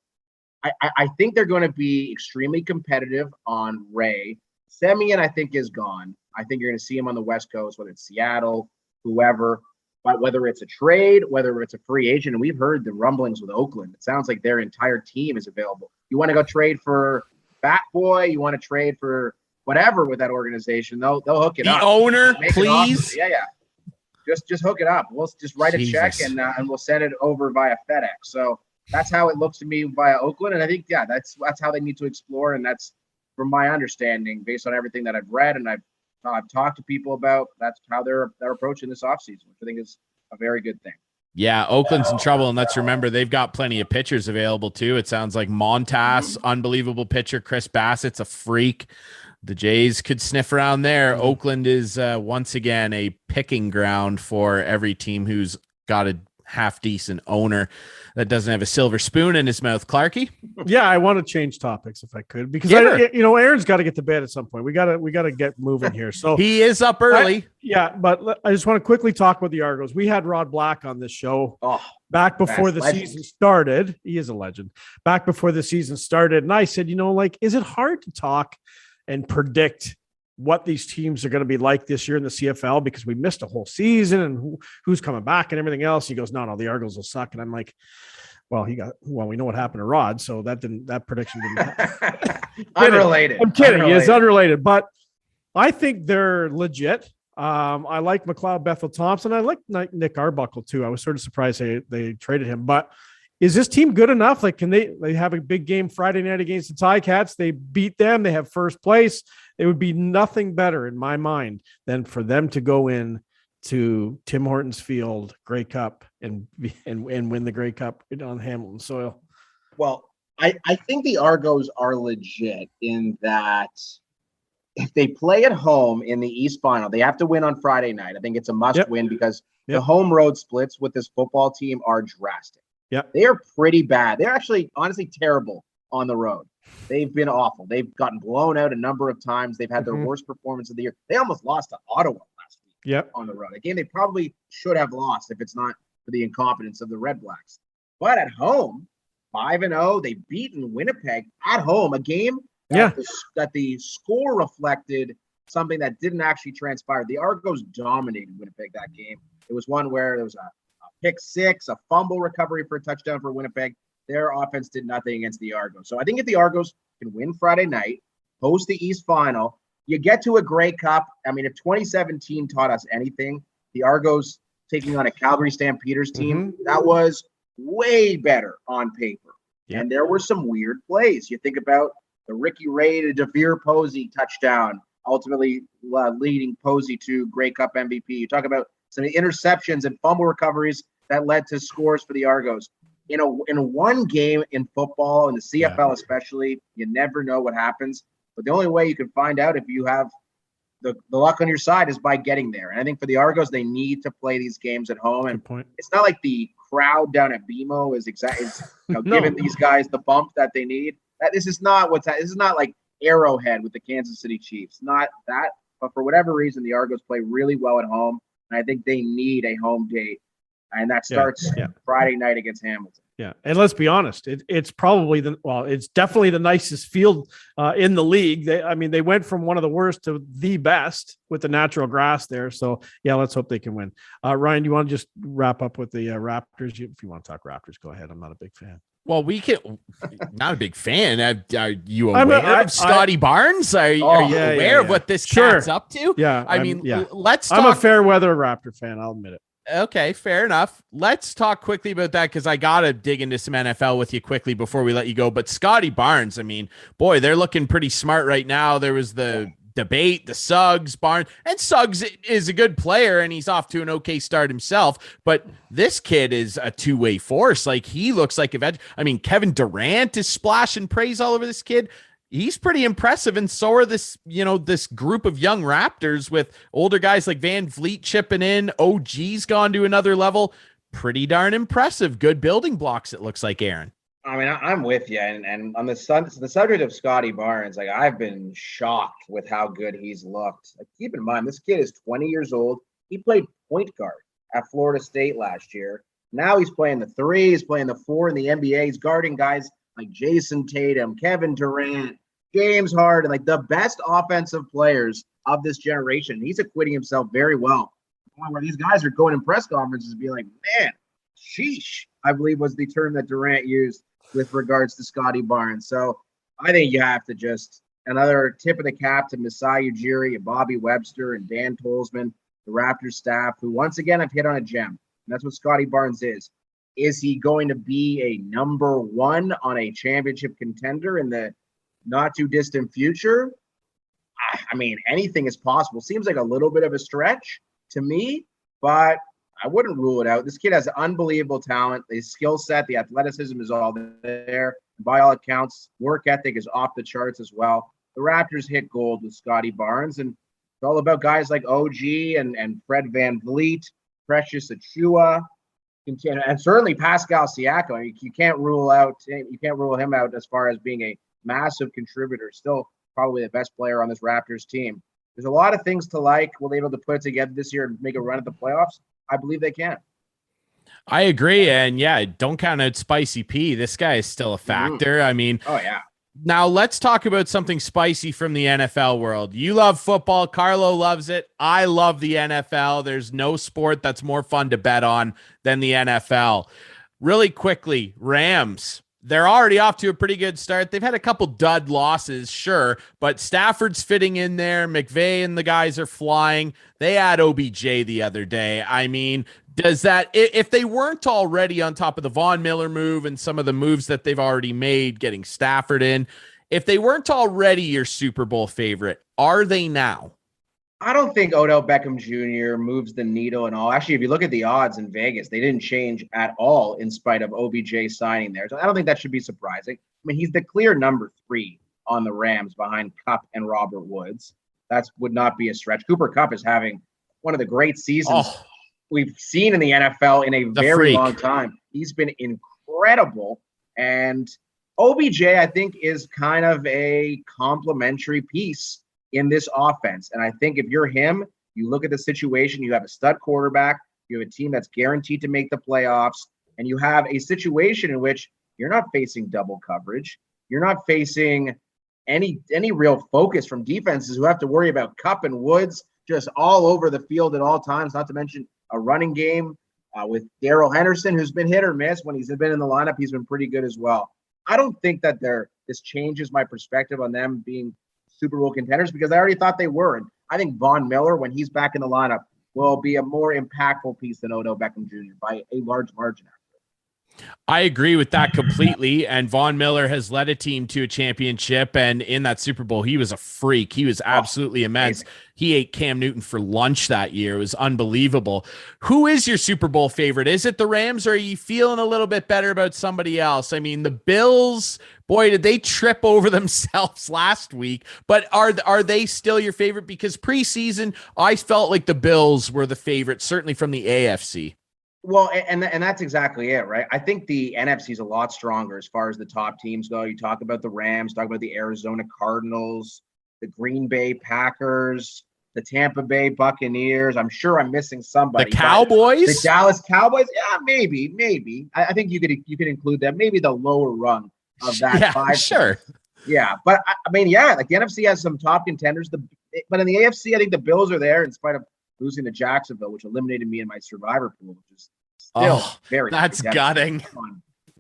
I think they're going to be extremely competitive on Ray. Semien, I think, is gone. I think you're going to see him on the West Coast, whether it's Seattle, whoever. But whether it's a trade, whether it's a free agent, and we've heard the rumblings with Oakland. It sounds like their entire team is available. You want to go trade for Bat Boy? You want to trade for whatever with that organization? They'll hook it up.
The owner, please.
Yeah. Just hook it up. We'll just write a check and we'll send it over via FedEx. So that's how it looks to me via Oakland. And I think, that's how they need to explore. And that's, from my understanding, based on everything that I've read and I've talked to people about, that's how they're approaching this offseason, which I think is a very good thing.
Yeah, Oakland's in trouble, and let's remember they've got plenty of pitchers available too. It sounds like Montas, unbelievable pitcher. Chris Bassett's a freak. The Jays could sniff around there. Oakland is once again a picking ground for every team who's got a half decent owner that doesn't have a silver spoon in his mouth. Clarky?
Yeah, I want to change topics if I could, because Aaron's got to get to bed at some point. We got to get moving here. So
he is up early.
But I just want to quickly talk about the Argos. We had Rod Black on this show back before the season started. He is a legend. Back before the season started, and I said, is it hard to talk and predict what these teams are going to be like this year in the CFL, because we missed a whole season and who's coming back and everything else? He goes, no, the Argos will suck. And I'm like, well, we know what happened to Rod. So that prediction didn't happen.
Unrelated.
I'm kidding. It's unrelated, but I think they're legit. I like McLeod Bethel Thompson. I like Nick Arbuckle too. I was sort of surprised they traded him, but is this team good enough? Like, can they have a big game Friday night against the Ticats? They beat them. They have first place. It would be nothing better in my mind than for them to go in to Tim Hortons Field, Grey Cup, and win the Grey Cup on Hamilton soil.
Well, I think the Argos are legit in that if they play at home in the East Final, they have to win on Friday night. I think it's a must win because the home road splits with this football team are drastic.
Yeah,
they are pretty bad. They're actually honestly terrible on the road. They've been awful. They've gotten blown out a number of times. They've had their worst performance of the year. They almost lost to Ottawa last week on the road. A game they probably should have lost if it's not for the incompetence of the Red Blacks. But at home, 5-0, they've beaten Winnipeg at home, a game that the score reflected something that didn't actually transpire. The Argos dominated Winnipeg that game. It was one where there was a pick six, a fumble recovery for a touchdown for Winnipeg. Their offense did nothing against the Argos. So I think if the Argos can win Friday night, host the East Final, you get to a Grey Cup. I mean, if 2017 taught us anything, the Argos taking on a Calgary Stampeders team, that was way better on paper. Yeah. And there were some weird plays. You think about the Ricky Ray to DeVere Posey touchdown, ultimately leading Posey to Grey Cup MVP. You talk about some interceptions and fumble recoveries that led to scores for the Argos. In one game in football, in the CFL especially, you never know what happens. But the only way you can find out if you have the luck on your side is by getting there. And I think for the Argos, they need to play these games at home. And it's not like the crowd down at BMO is giving these guys the bump that they need. This is not like Arrowhead with the Kansas City Chiefs. Not that, but for whatever reason, the Argos play really well at home. And I think they need a home date. And that starts Friday night against Hamilton.
Yeah. And let's be honest, it's probably it's definitely the nicest field in the league. They went from one of the worst to the best with the natural grass there. So let's hope they can win. Ryan, you want to just wrap up with the Raptors? If you want to talk Raptors, go ahead. I'm not a big fan.
Well, we can. Not a big fan. Are you aware of Scotty Barnes? Are you aware of what this cat's up to?
Yeah.
Let's talk.
I'm a fair weather Raptor fan. I'll admit it.
Okay, fair enough. Let's talk quickly about that because I got to dig into some NFL with you quickly before we let you go. But Scotty Barnes, I mean, boy, they're looking pretty smart right now. There was the debate, the Suggs, Barnes, and Suggs is a good player and he's off to an okay start himself. But this kid is a two-way force. Like he looks like I mean, Kevin Durant is splashing praise all over this kid. He's pretty impressive, and so are this group of young Raptors with older guys like Van Vliet chipping in. OG's gone to another level. Pretty darn impressive. Good building blocks, it looks like, Aaron.
I mean, I'm with you, and on the subject of Scotty Barnes, like I've been shocked with how good he's looked. Like, keep in mind, this kid is 20 years old. He played point guard at Florida State last year. Now he's playing the 3, he's playing the 4 in the NBA. He's guarding guys like Jason Tatum, Kevin Durant, James Harden, like the best offensive players of this generation. He's acquitting himself very well. Where these guys are going in press conferences and being like, man, sheesh, I believe was the term that Durant used with regards to Scotty Barnes. So I think you have to just another tip of the cap to Masai Ujiri and Bobby Webster and Dan Tolzman, the Raptors staff, who once again have hit on a gem. And that's what Scotty Barnes is. Is he going to be a number 1 on a championship contender in the not too distant future? I mean, anything is possible. Seems like a little bit of a stretch to me, but I wouldn't rule it out. This kid has unbelievable talent. The skill set, the athleticism is all there. By all accounts, work ethic is off the charts as well. The Raptors hit gold with Scotty Barnes, and it's all about guys like OG and Fred Van Vliet, Precious Achua, and certainly Pascal Siakam. You can't rule him out as far as being a massive contributor. Still probably the best player on this Raptors team. There's a lot of things to like. Will they be able to put it together this year and make a run at the playoffs? I believe they can.
I agree. And yeah, don't count out Spicy P. This guy is still a factor. I mean,
oh yeah.
Now let's talk about something spicy from the NFL world. You love football. Carlo loves it. I love the NFL. There's no sport that's more fun to bet on than the NFL. Really quickly, Rams. They're already off to a pretty good start. They've had a couple dud losses, sure, but Stafford's fitting in there. McVay and the guys are flying. They had OBJ the other day. I mean, does that, if they weren't already on top of the Von Miller move and some of the moves that they've already made, getting Stafford in, if they weren't already your Super Bowl favorite, are they now?
I don't think Odell Beckham Jr. moves the needle and all. Actually, if you look at the odds in Vegas, they didn't change at all in spite of OBJ signing there. So I don't think that should be surprising. I mean, he's the clear number 3 on the Rams behind Kupp and Robert Woods. That would not be a stretch. Cooper Kupp is having one of the great seasons we've seen in the NFL in a very long time. He's been incredible. And OBJ, I think, is kind of a complementary piece in this offense. And I think if you're him, you look at the situation, you have a stud quarterback, you have a team that's guaranteed to make the playoffs, and you have a situation in which you're not facing double coverage. You're not facing any real focus from defenses who have to worry about Kupp and Woods just all over the field at all times, not to mention a running game with Darrell Henderson, who's been hit or miss. When he's been in the lineup, he's been pretty good as well. I don't think that this changes my perspective on them being Super Bowl contenders because I already thought they were. And I think Von Miller, when he's back in the lineup, will be a more impactful piece than Odell Beckham Jr. by a large margin.
I agree with that completely. And Von Miller has led a team to a championship. And in that Super Bowl, he was a freak. He was absolutely immense. Amazing. He ate Cam Newton for lunch that year. It was unbelievable. Who is your Super Bowl favorite? Is it the Rams, or are you feeling a little bit better about somebody else? I mean, the Bills, boy, did they trip over themselves last week. But are they still your favorite? Because preseason, I felt like the Bills were the favorite, certainly from the AFC.
Well, and that's exactly it, right? I think the NFC is a lot stronger as far as the top teams go. You talk about the Rams, talk about the Arizona Cardinals, the Green Bay Packers, the Tampa Bay Buccaneers. I'm sure I'm missing somebody.
The Cowboys?
The Dallas Cowboys? Yeah, maybe. I think you could include them. Maybe the lower rung of that 5.
Sure.
Yeah, but I mean, like the NFC has some top contenders. But in the AFC, I think the Bills are there in spite of losing to Jacksonville, which eliminated me in my survivor pool, which is still very.
That's gutting.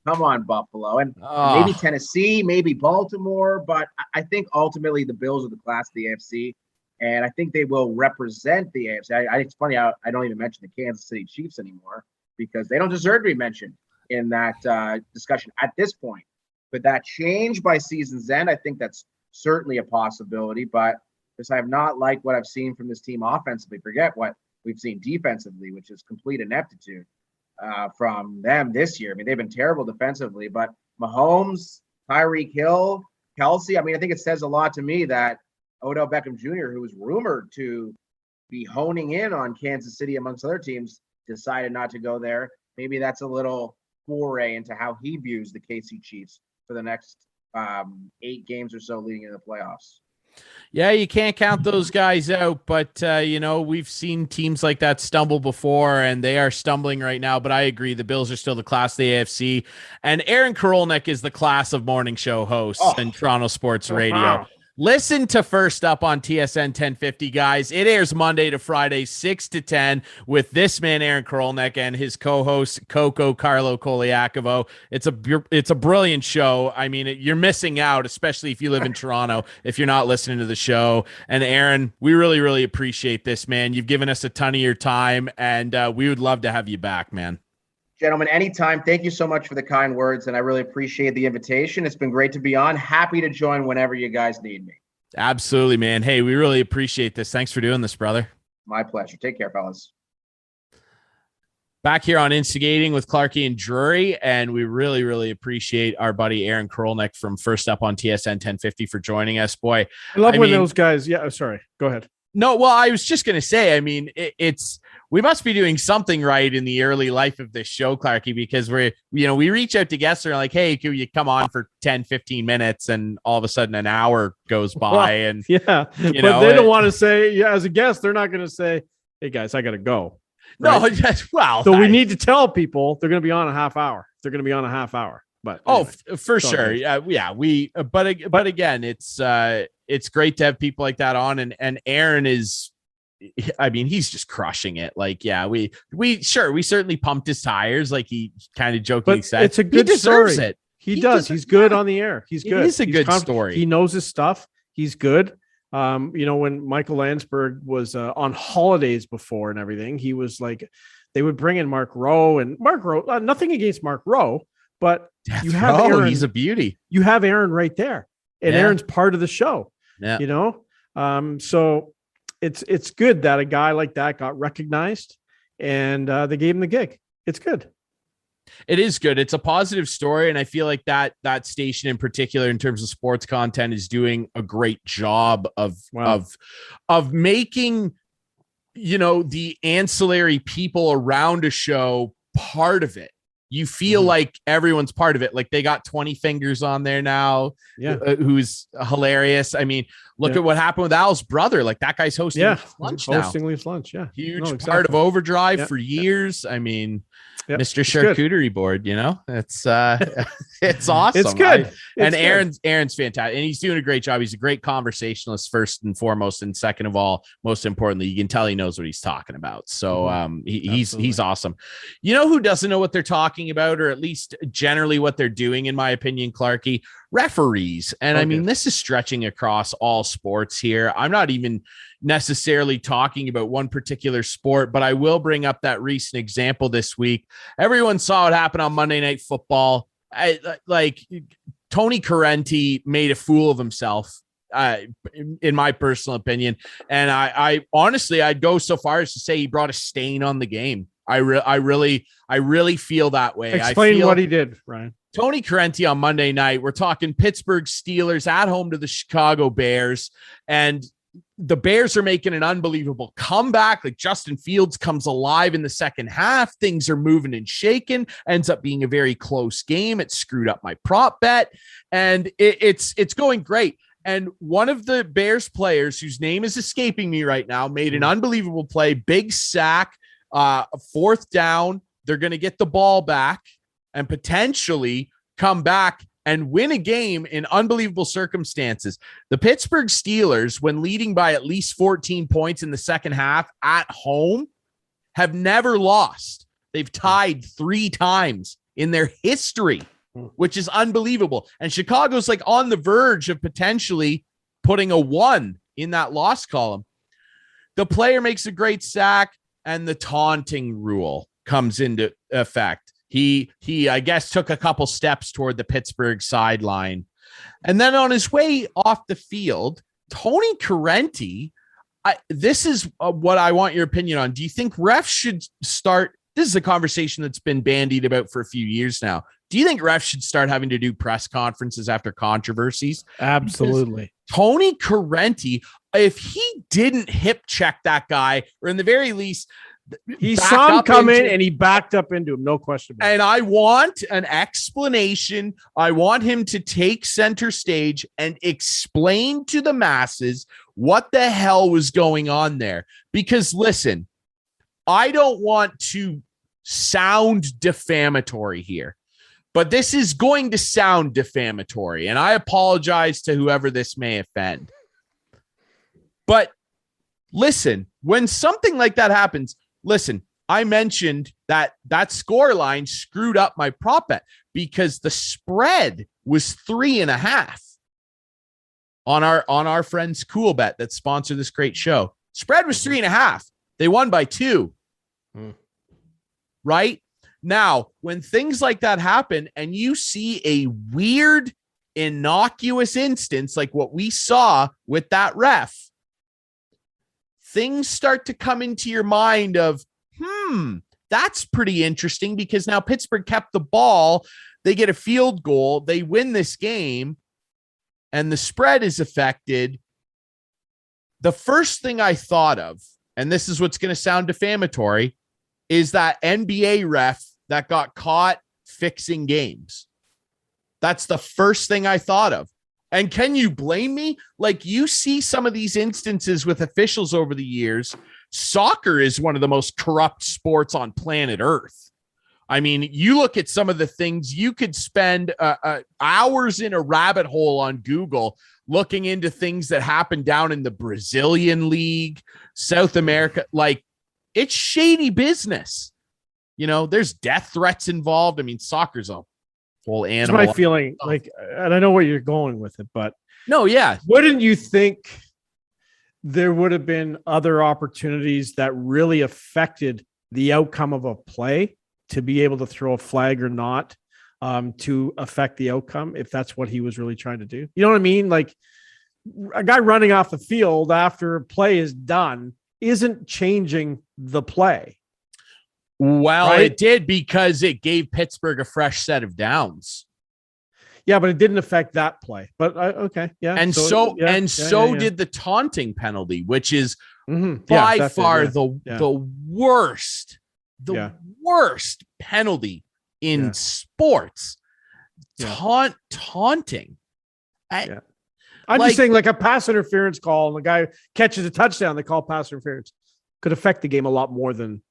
Come on, Buffalo. And maybe Tennessee, maybe Baltimore. But I think ultimately the Bills are the class of the AFC. And I think they will represent the AFC. It's funny, I don't even mention the Kansas City Chiefs anymore because they don't deserve to be mentioned in that discussion at this point. But that change by season's end, I think that's certainly a possibility. But because I have not liked what I've seen from this team offensively, forget what we've seen defensively, which is complete ineptitude from them this year. I mean, they've been terrible defensively, but Mahomes, Tyreek Hill, Kelsey, I mean, I think it says a lot to me that Odell Beckham Jr., who was rumored to be honing in on Kansas City amongst other teams, decided not to go there. Maybe that's a little foray into how he views the KC Chiefs for the next 8 games or so leading into the playoffs.
Yeah, you can't count those guys out, but we've seen teams like that stumble before, and they are stumbling right now. But I agree, the Bills are still the class of the AFC, and Aaron Korolnek is the class of morning show hosts in Toronto Sports Radio. Wow. Listen to First Up on TSN 1050, guys. It airs Monday to Friday, 6 to 10, with this man, Aaron Korolnek, and his co-host, Coco Carlo Koliakovo. It's a brilliant show. I mean, you're missing out, especially if you live in Toronto, if you're not listening to the show. And Aaron, we really, really appreciate this, man. You've given us a ton of your time, and we would love to have you back, man.
Gentlemen, anytime. Thank you so much for the kind words, and I really appreciate the invitation. It's been great to be on. Happy to join whenever you guys need me.
Absolutely, man. Hey, we really appreciate this. Thanks for doing this, brother.
My pleasure. Take care, fellas.
Back here on Instigating with Clarkey and Drury, and we really, really appreciate our buddy Aaron Korolnek from First Up on TSN 1050 for joining us. Boy,
I love when those guys. Yeah, sorry. Go ahead.
No, well, I was just going to say, I mean, we must be doing something right in the early life of this show, Clarkey, because we reach out to guests and are like, hey, can you come on for 10, 15 minutes? And all of a sudden an hour goes by. Well, and
yeah, but they don't want to say, yeah, as a guest, they're not going to say, hey guys, I got to go. Right?
No, yes, well,
so we need to tell people they're going to be on a half hour. They're going to be on a half hour. But anyway,
for sure. Yeah. But again, it's great to have people like that on, and Aaron is, I mean, he's just crushing it. Like, yeah, we certainly pumped his tires, like he kind of jokingly said.
It's a good story. It. He does. He's good on the air. He's good.
It's a good story.
He knows his stuff. He's good. When Michael Landsberg was on holidays before and everything, he was like, they would bring in Mark Rowe, nothing against Mark Rowe, but you have Aaron.
He's a beauty.
You have Aaron right there, and Aaron's part of the show.
Yeah.
So it's good that a guy like that got recognized, and they gave him the gig. It's good.
It is good. It's a positive story, and I feel like that station in particular, in terms of sports content, is doing a great job of making the ancillary people around a show part of it. You feel like everyone's part of it. Like they got 20 Fingers on there now, who's hilarious. I mean, look at what happened with Al's brother. Like that guy's hosting lunch now.
Hosting Leafs lunch, yeah.
Huge part of Overdrive for years. I mean, Mr. Charcuterie Board, it's it's awesome.
It's good.
Aaron's fantastic, and he's doing a great job. He's a great conversationalist first and foremost, and second of all, most importantly, you can tell he knows what he's talking about. So he's awesome. You know who doesn't know what they're talking about, or at least generally what they're doing, in my opinion, Clarkey? Referees. And I mean, this is stretching across all sports here. I'm not even necessarily talking about one particular sport, but I will bring up that recent example this week. Everyone saw what happened on Monday Night Football. Tony Correnti made a fool of himself, in my personal opinion. And I honestly, I'd go so far as to say he brought a stain on the game. I really feel that way.
Explain what he did, Ryan.
Tony Correnti on Monday night, we're talking Pittsburgh Steelers at home to the Chicago Bears, and the Bears are making an unbelievable comeback. Like Justin Fields comes alive in the second half. Things are moving and shaking. Ends up being a very close game. It screwed up my prop bet, and it's going great. And one of the Bears players, whose name is escaping me right now, made an unbelievable play, big sack, fourth down. They're going to get the ball back and potentially come back and win a game in unbelievable circumstances. The Pittsburgh Steelers, when leading by at least 14 points in the second half at home, have never lost. They've tied 3 times in their history, which is unbelievable. And Chicago's like on the verge of potentially putting a 1 in that loss column. The player makes a great sack, and the taunting rule comes into effect. He I guess, took a couple steps toward the Pittsburgh sideline. And then on his way off the field, Tony Correnti, this is what I want your opinion on. Do you think refs should start? This is a conversation that's been bandied about for a few years now. Do you think refs should start having to do press conferences after controversies?
Absolutely.
Because Tony Correnti, if he didn't hip check that guy, or in the very least,
he saw him come in and he backed up into him, no question.
And I want an explanation. I want him to take center stage and explain to the masses what the hell was going on there. Because listen, I don't want to sound defamatory here, but this is going to sound defamatory, and I apologize to whoever this may offend. But listen, when something like that happens, listen, I mentioned that score line screwed up my prop bet because the spread was 3.5 on our friends Cool Bet that sponsor this great show. Spread was 3.5. They won by 2. Right? Now, when things like that happen and you see a weird, innocuous instance like what we saw with that ref, things start to come into your mind of, that's pretty interesting, because now Pittsburgh kept the ball. They get a field goal. They win this game, and the spread is affected. The first thing I thought of, and this is what's going to sound defamatory, is that NBA ref that got caught fixing games. That's the first thing I thought of. And can you blame me? Like, you see some of these instances with officials over the years. Soccer is one of the most corrupt sports on planet Earth. I mean, you look at some of the things, you could spend hours in a rabbit hole on Google looking into things that happen down in the Brazilian league, South America. Like, it's shady business. You know, there's death threats involved. I mean, soccer's a whole animal.
It's my feeling, like, and I know where you're going with it, but
no, yeah.
Wouldn't you think there would have been other opportunities that really affected the outcome of a play to be able to throw a flag or not, to affect the outcome, if that's what he was really trying to do? You know what I mean? Like, a guy running off the field after a play is done isn't changing the play.
Well,
right?
It did, because it gave Pittsburgh a fresh set of downs.
Yeah, but it didn't affect that play. But okay, yeah.
And so did the taunting penalty, which is by far the worst, worst penalty in sports. Taunting.
I'm just saying, like, a pass interference call and the guy catches a touchdown, they call pass interference, could affect the game a lot more than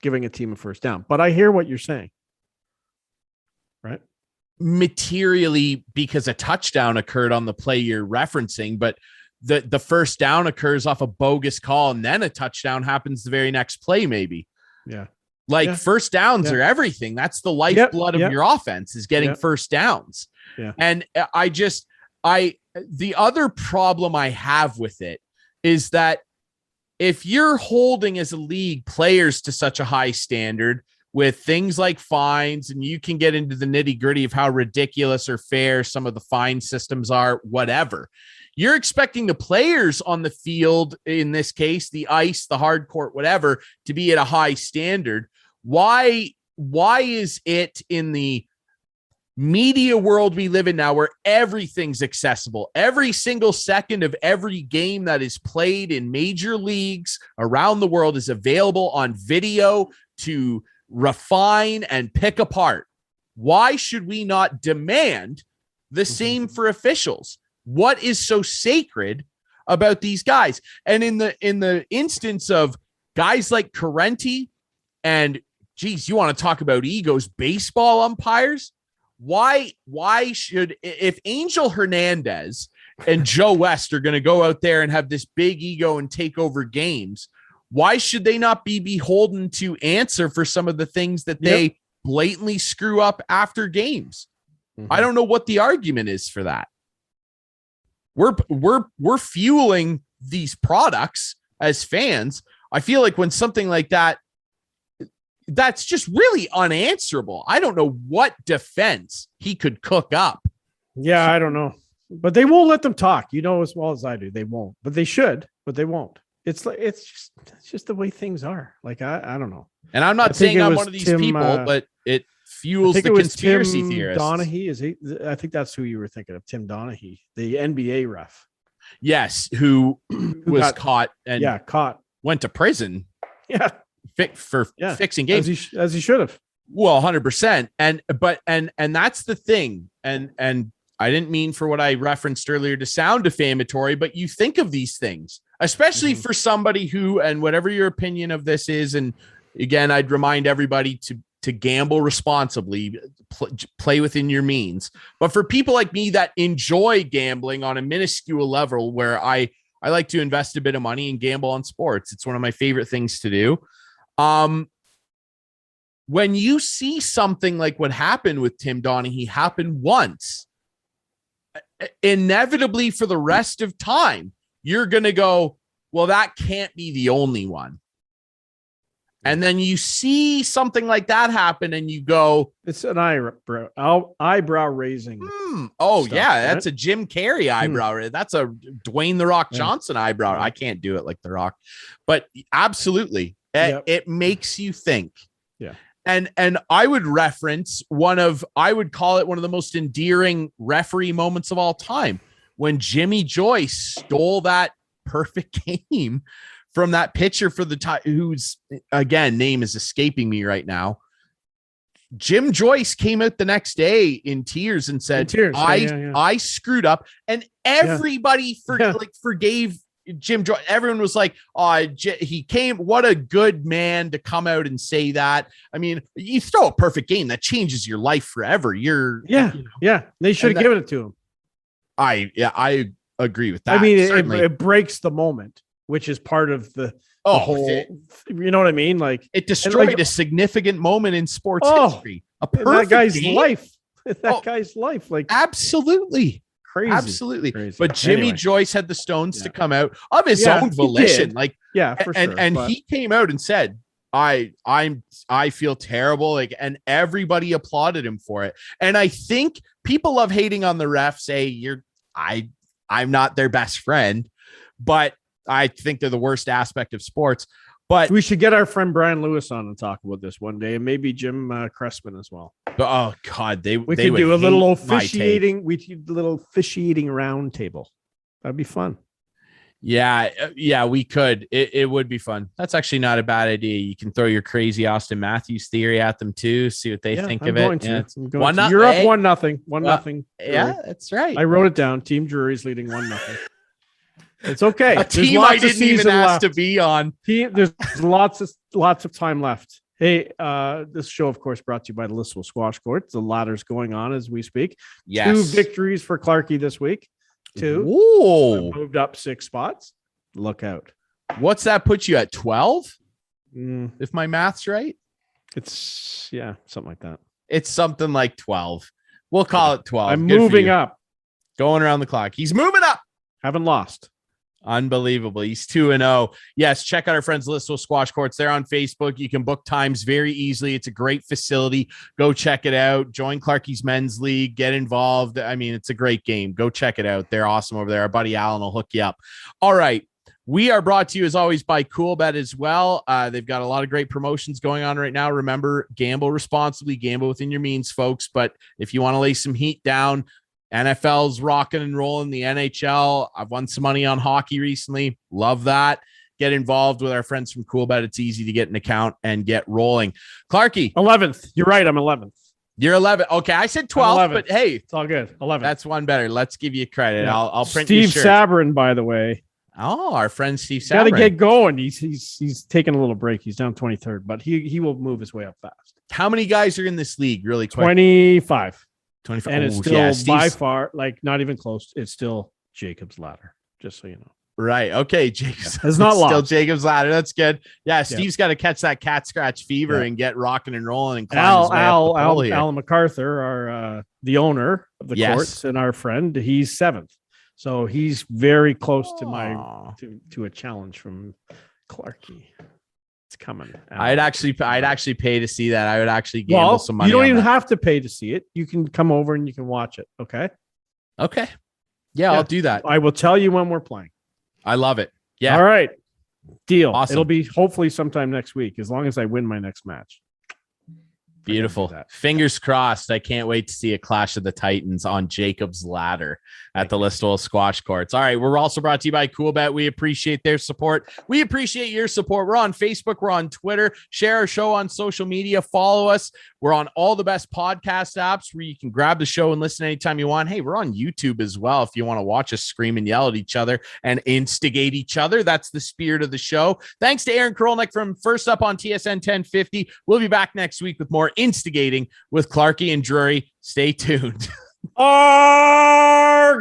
giving a team a first down. But I hear what you're saying. Right?
Materially, because a touchdown occurred on the play you're referencing, but the first down occurs off a bogus call, and then a touchdown happens the very next play, maybe.
Yeah.
Like, first downs are everything. That's the lifeblood of your offense, is getting first downs.
Yeah.
And the other problem I have with it is that if you're holding as a league players to such a high standard with things like fines, and you can get into the nitty gritty of how ridiculous or fair some of the fine systems are, whatever, you're expecting the players on the field, in this case, the ice, the hard court, whatever, to be at a high standard. Why is it in the media world we live in now, where everything's accessible, every single second of every game that is played in major leagues around the world is available on video to refine and pick apart? Why should we not demand the same for officials? What is so sacred about these guys? And in the instance of guys like Correnti, and geez, you want to talk about egos, baseball umpires? Why should, if Angel Hernandez and Joe West are going to go out there and have this big ego and take over games, why should they not be beholden to answer for some of the things that they blatantly screw up after games? I don't know what the argument is for that. We're fueling these products as fans. I feel like when something like that, that's just really unanswerable. I don't know what defense he could cook up.
Yeah, I don't know. But they won't let them talk. You know as well as I do. They won't. But they should, but they won't. It's just the way things are. Like I don't know.
And I'm not saying I'm one of these people, but it fuels the conspiracy theorists.
Donaghy, I think that's who you were thinking of. Tim Donaghy, the NBA ref.
Yes, who was caught and went to prison.
Yeah.
For fixing games
as he should have.
Well, 100%. And that's the thing. And I didn't mean for what I referenced earlier to sound defamatory, but you think of these things, especially for somebody who, and whatever your opinion of this is. And again, I'd remind everybody to gamble responsibly, play within your means. But for people like me that enjoy gambling on a minuscule level, where I like to invest a bit of money and gamble on sports, it's one of my favorite things to do. When you see something like what happened with Tim Donaghy happen once, inevitably for the rest of time, you're going to go, well, that can't be the only one. And then you see something like that happen and you go,
it's an eyebrow raising.
Oh, stuff, yeah. That's a Jim Carrey eyebrow. That's a Dwayne The Rock Johnson eyebrow. I can't do it like The Rock, but absolutely. It makes you think.
Yeah.
And I would reference I would call it one of the most endearing referee moments of all time, when Jimmy Joyce stole that perfect game from that pitcher for the whose, again, name is escaping me right now. Jim Joyce came out the next day in tears and said, I screwed up. And everybody forgave Jim Joyce. Everyone was like, he came. What a good man to come out and say that. I mean, you throw a perfect game that changes your life forever.
They should have given it to him.
I agree with that.
I mean, it breaks the moment, which is part of the whole. You know what I mean? Like,
it destroyed a significant moment in sports history. A perfect
life. That guy's life. Like,
absolutely.
Crazy.
Absolutely. Crazy. But Jimmy Joyce had the stones to come out of his own volition. For
sure.
And he came out and said, I feel terrible. Like, and everybody applauded him for it. And I think people love hating on the refs. I'm not their best friend, but I think they're the worst aspect of sports. But
we should get our friend Brian Lewis on and talk about this one day, and maybe Jim Cressman as well.
Oh God,
we could do a little officiating. We could do a little officiating round table. That'd be fun.
Yeah, we could. It would be fun. That's actually not a bad idea. You can throw your crazy Austin Matthews theory at them too. See what they think of it.
You're up 1-0. 1-0.
Yeah, that's right.
I wrote it down. Team Drury's leading 1-0. It's okay.
A team I didn't even ask to be on.
There's lots of time left. Hey, this show, of course, brought to you by the Listowel Squash Court. The ladder's going on as we speak.
Yes.
2 victories for Clarkie this week. 2.
Ooh.
Moved up 6 spots. Look out.
What's that put you at 12? If my math's right?
It's something like that.
It's something like 12. We'll call it 12.
I'm moving up.
Going around the clock. He's moving up.
Haven't lost.
Unbelievable. He's 2-0. Yes, check out our friends Listowel Squash Courts. They're on Facebook. You can book times very easily. It's a great facility. Go check it out. Join Clarkie's Men's League. Get involved. I mean, it's a great game. Go check it out. They're awesome over there. Our buddy Alan will hook you up. All right. We are brought to you, as always, by CoolBet as well. They've got a lot of great promotions going on right now. Remember, gamble responsibly, gamble within your means, folks. But if you want to lay some heat down, NFL's rocking and rolling. The NHL, I've won some money on hockey recently. Love that. Get involved with our friends from CoolBet. It's easy to get an account and get rolling. Clarkie.
11th. You're right. I'm 11th.
You're 11. Okay, I said 12, but hey.
It's all good. 11.
That's one better. Let's give you credit. Yeah. I'll print
Steve Sabrin, by the way.
Oh, our friend Steve Sabrin.
Got to get going. He's taking a little break. He's down 23rd, but he will move his way up fast.
How many guys are in this league really quick?
25.
25.
And it's still by far, like, not even close. It's still Jacob's ladder, just so you know.
Right. Okay. Jacob's
it's not lost.
Still Jacob's ladder. That's good. Yeah. Steve's got to catch that cat scratch fever and get rocking and rolling and climb his way up the pole here.
Alan MacArthur, the owner of the courts and our friend, he's 7th. So he's very close to my to a challenge from Clarky. It's coming.
I'd actually pay to see that. I would actually gamble some money.
You don't even have to pay to see it. You can come over and you can watch it. Okay.
Yeah, I'll do that.
I will tell you when we're playing.
I love it. Yeah.
All right. Deal.
Awesome.
It'll be hopefully sometime next week, as long as I win my next match.
Beautiful. Fingers crossed. I can't wait to see a Clash of the Titans on Jacob's Ladder at the Listowel Squash Courts. All right. We're also brought to you by CoolBet. We appreciate their support. We appreciate your support. We're on Facebook. We're on Twitter. Share our show on social media. Follow us. We're on all the best podcast apps where you can grab the show and listen anytime you want. Hey, we're on YouTube as well. If you want to watch us scream and yell at each other and instigate each other, that's the spirit of the show. Thanks to Aaron Korolnek from First Up on TSN 1050. We'll be back next week with more instigating with Clarky and Drury. Stay tuned.
Argos.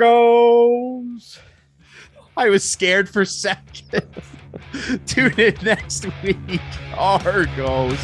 I was scared for a second. Tune in next week. Argos.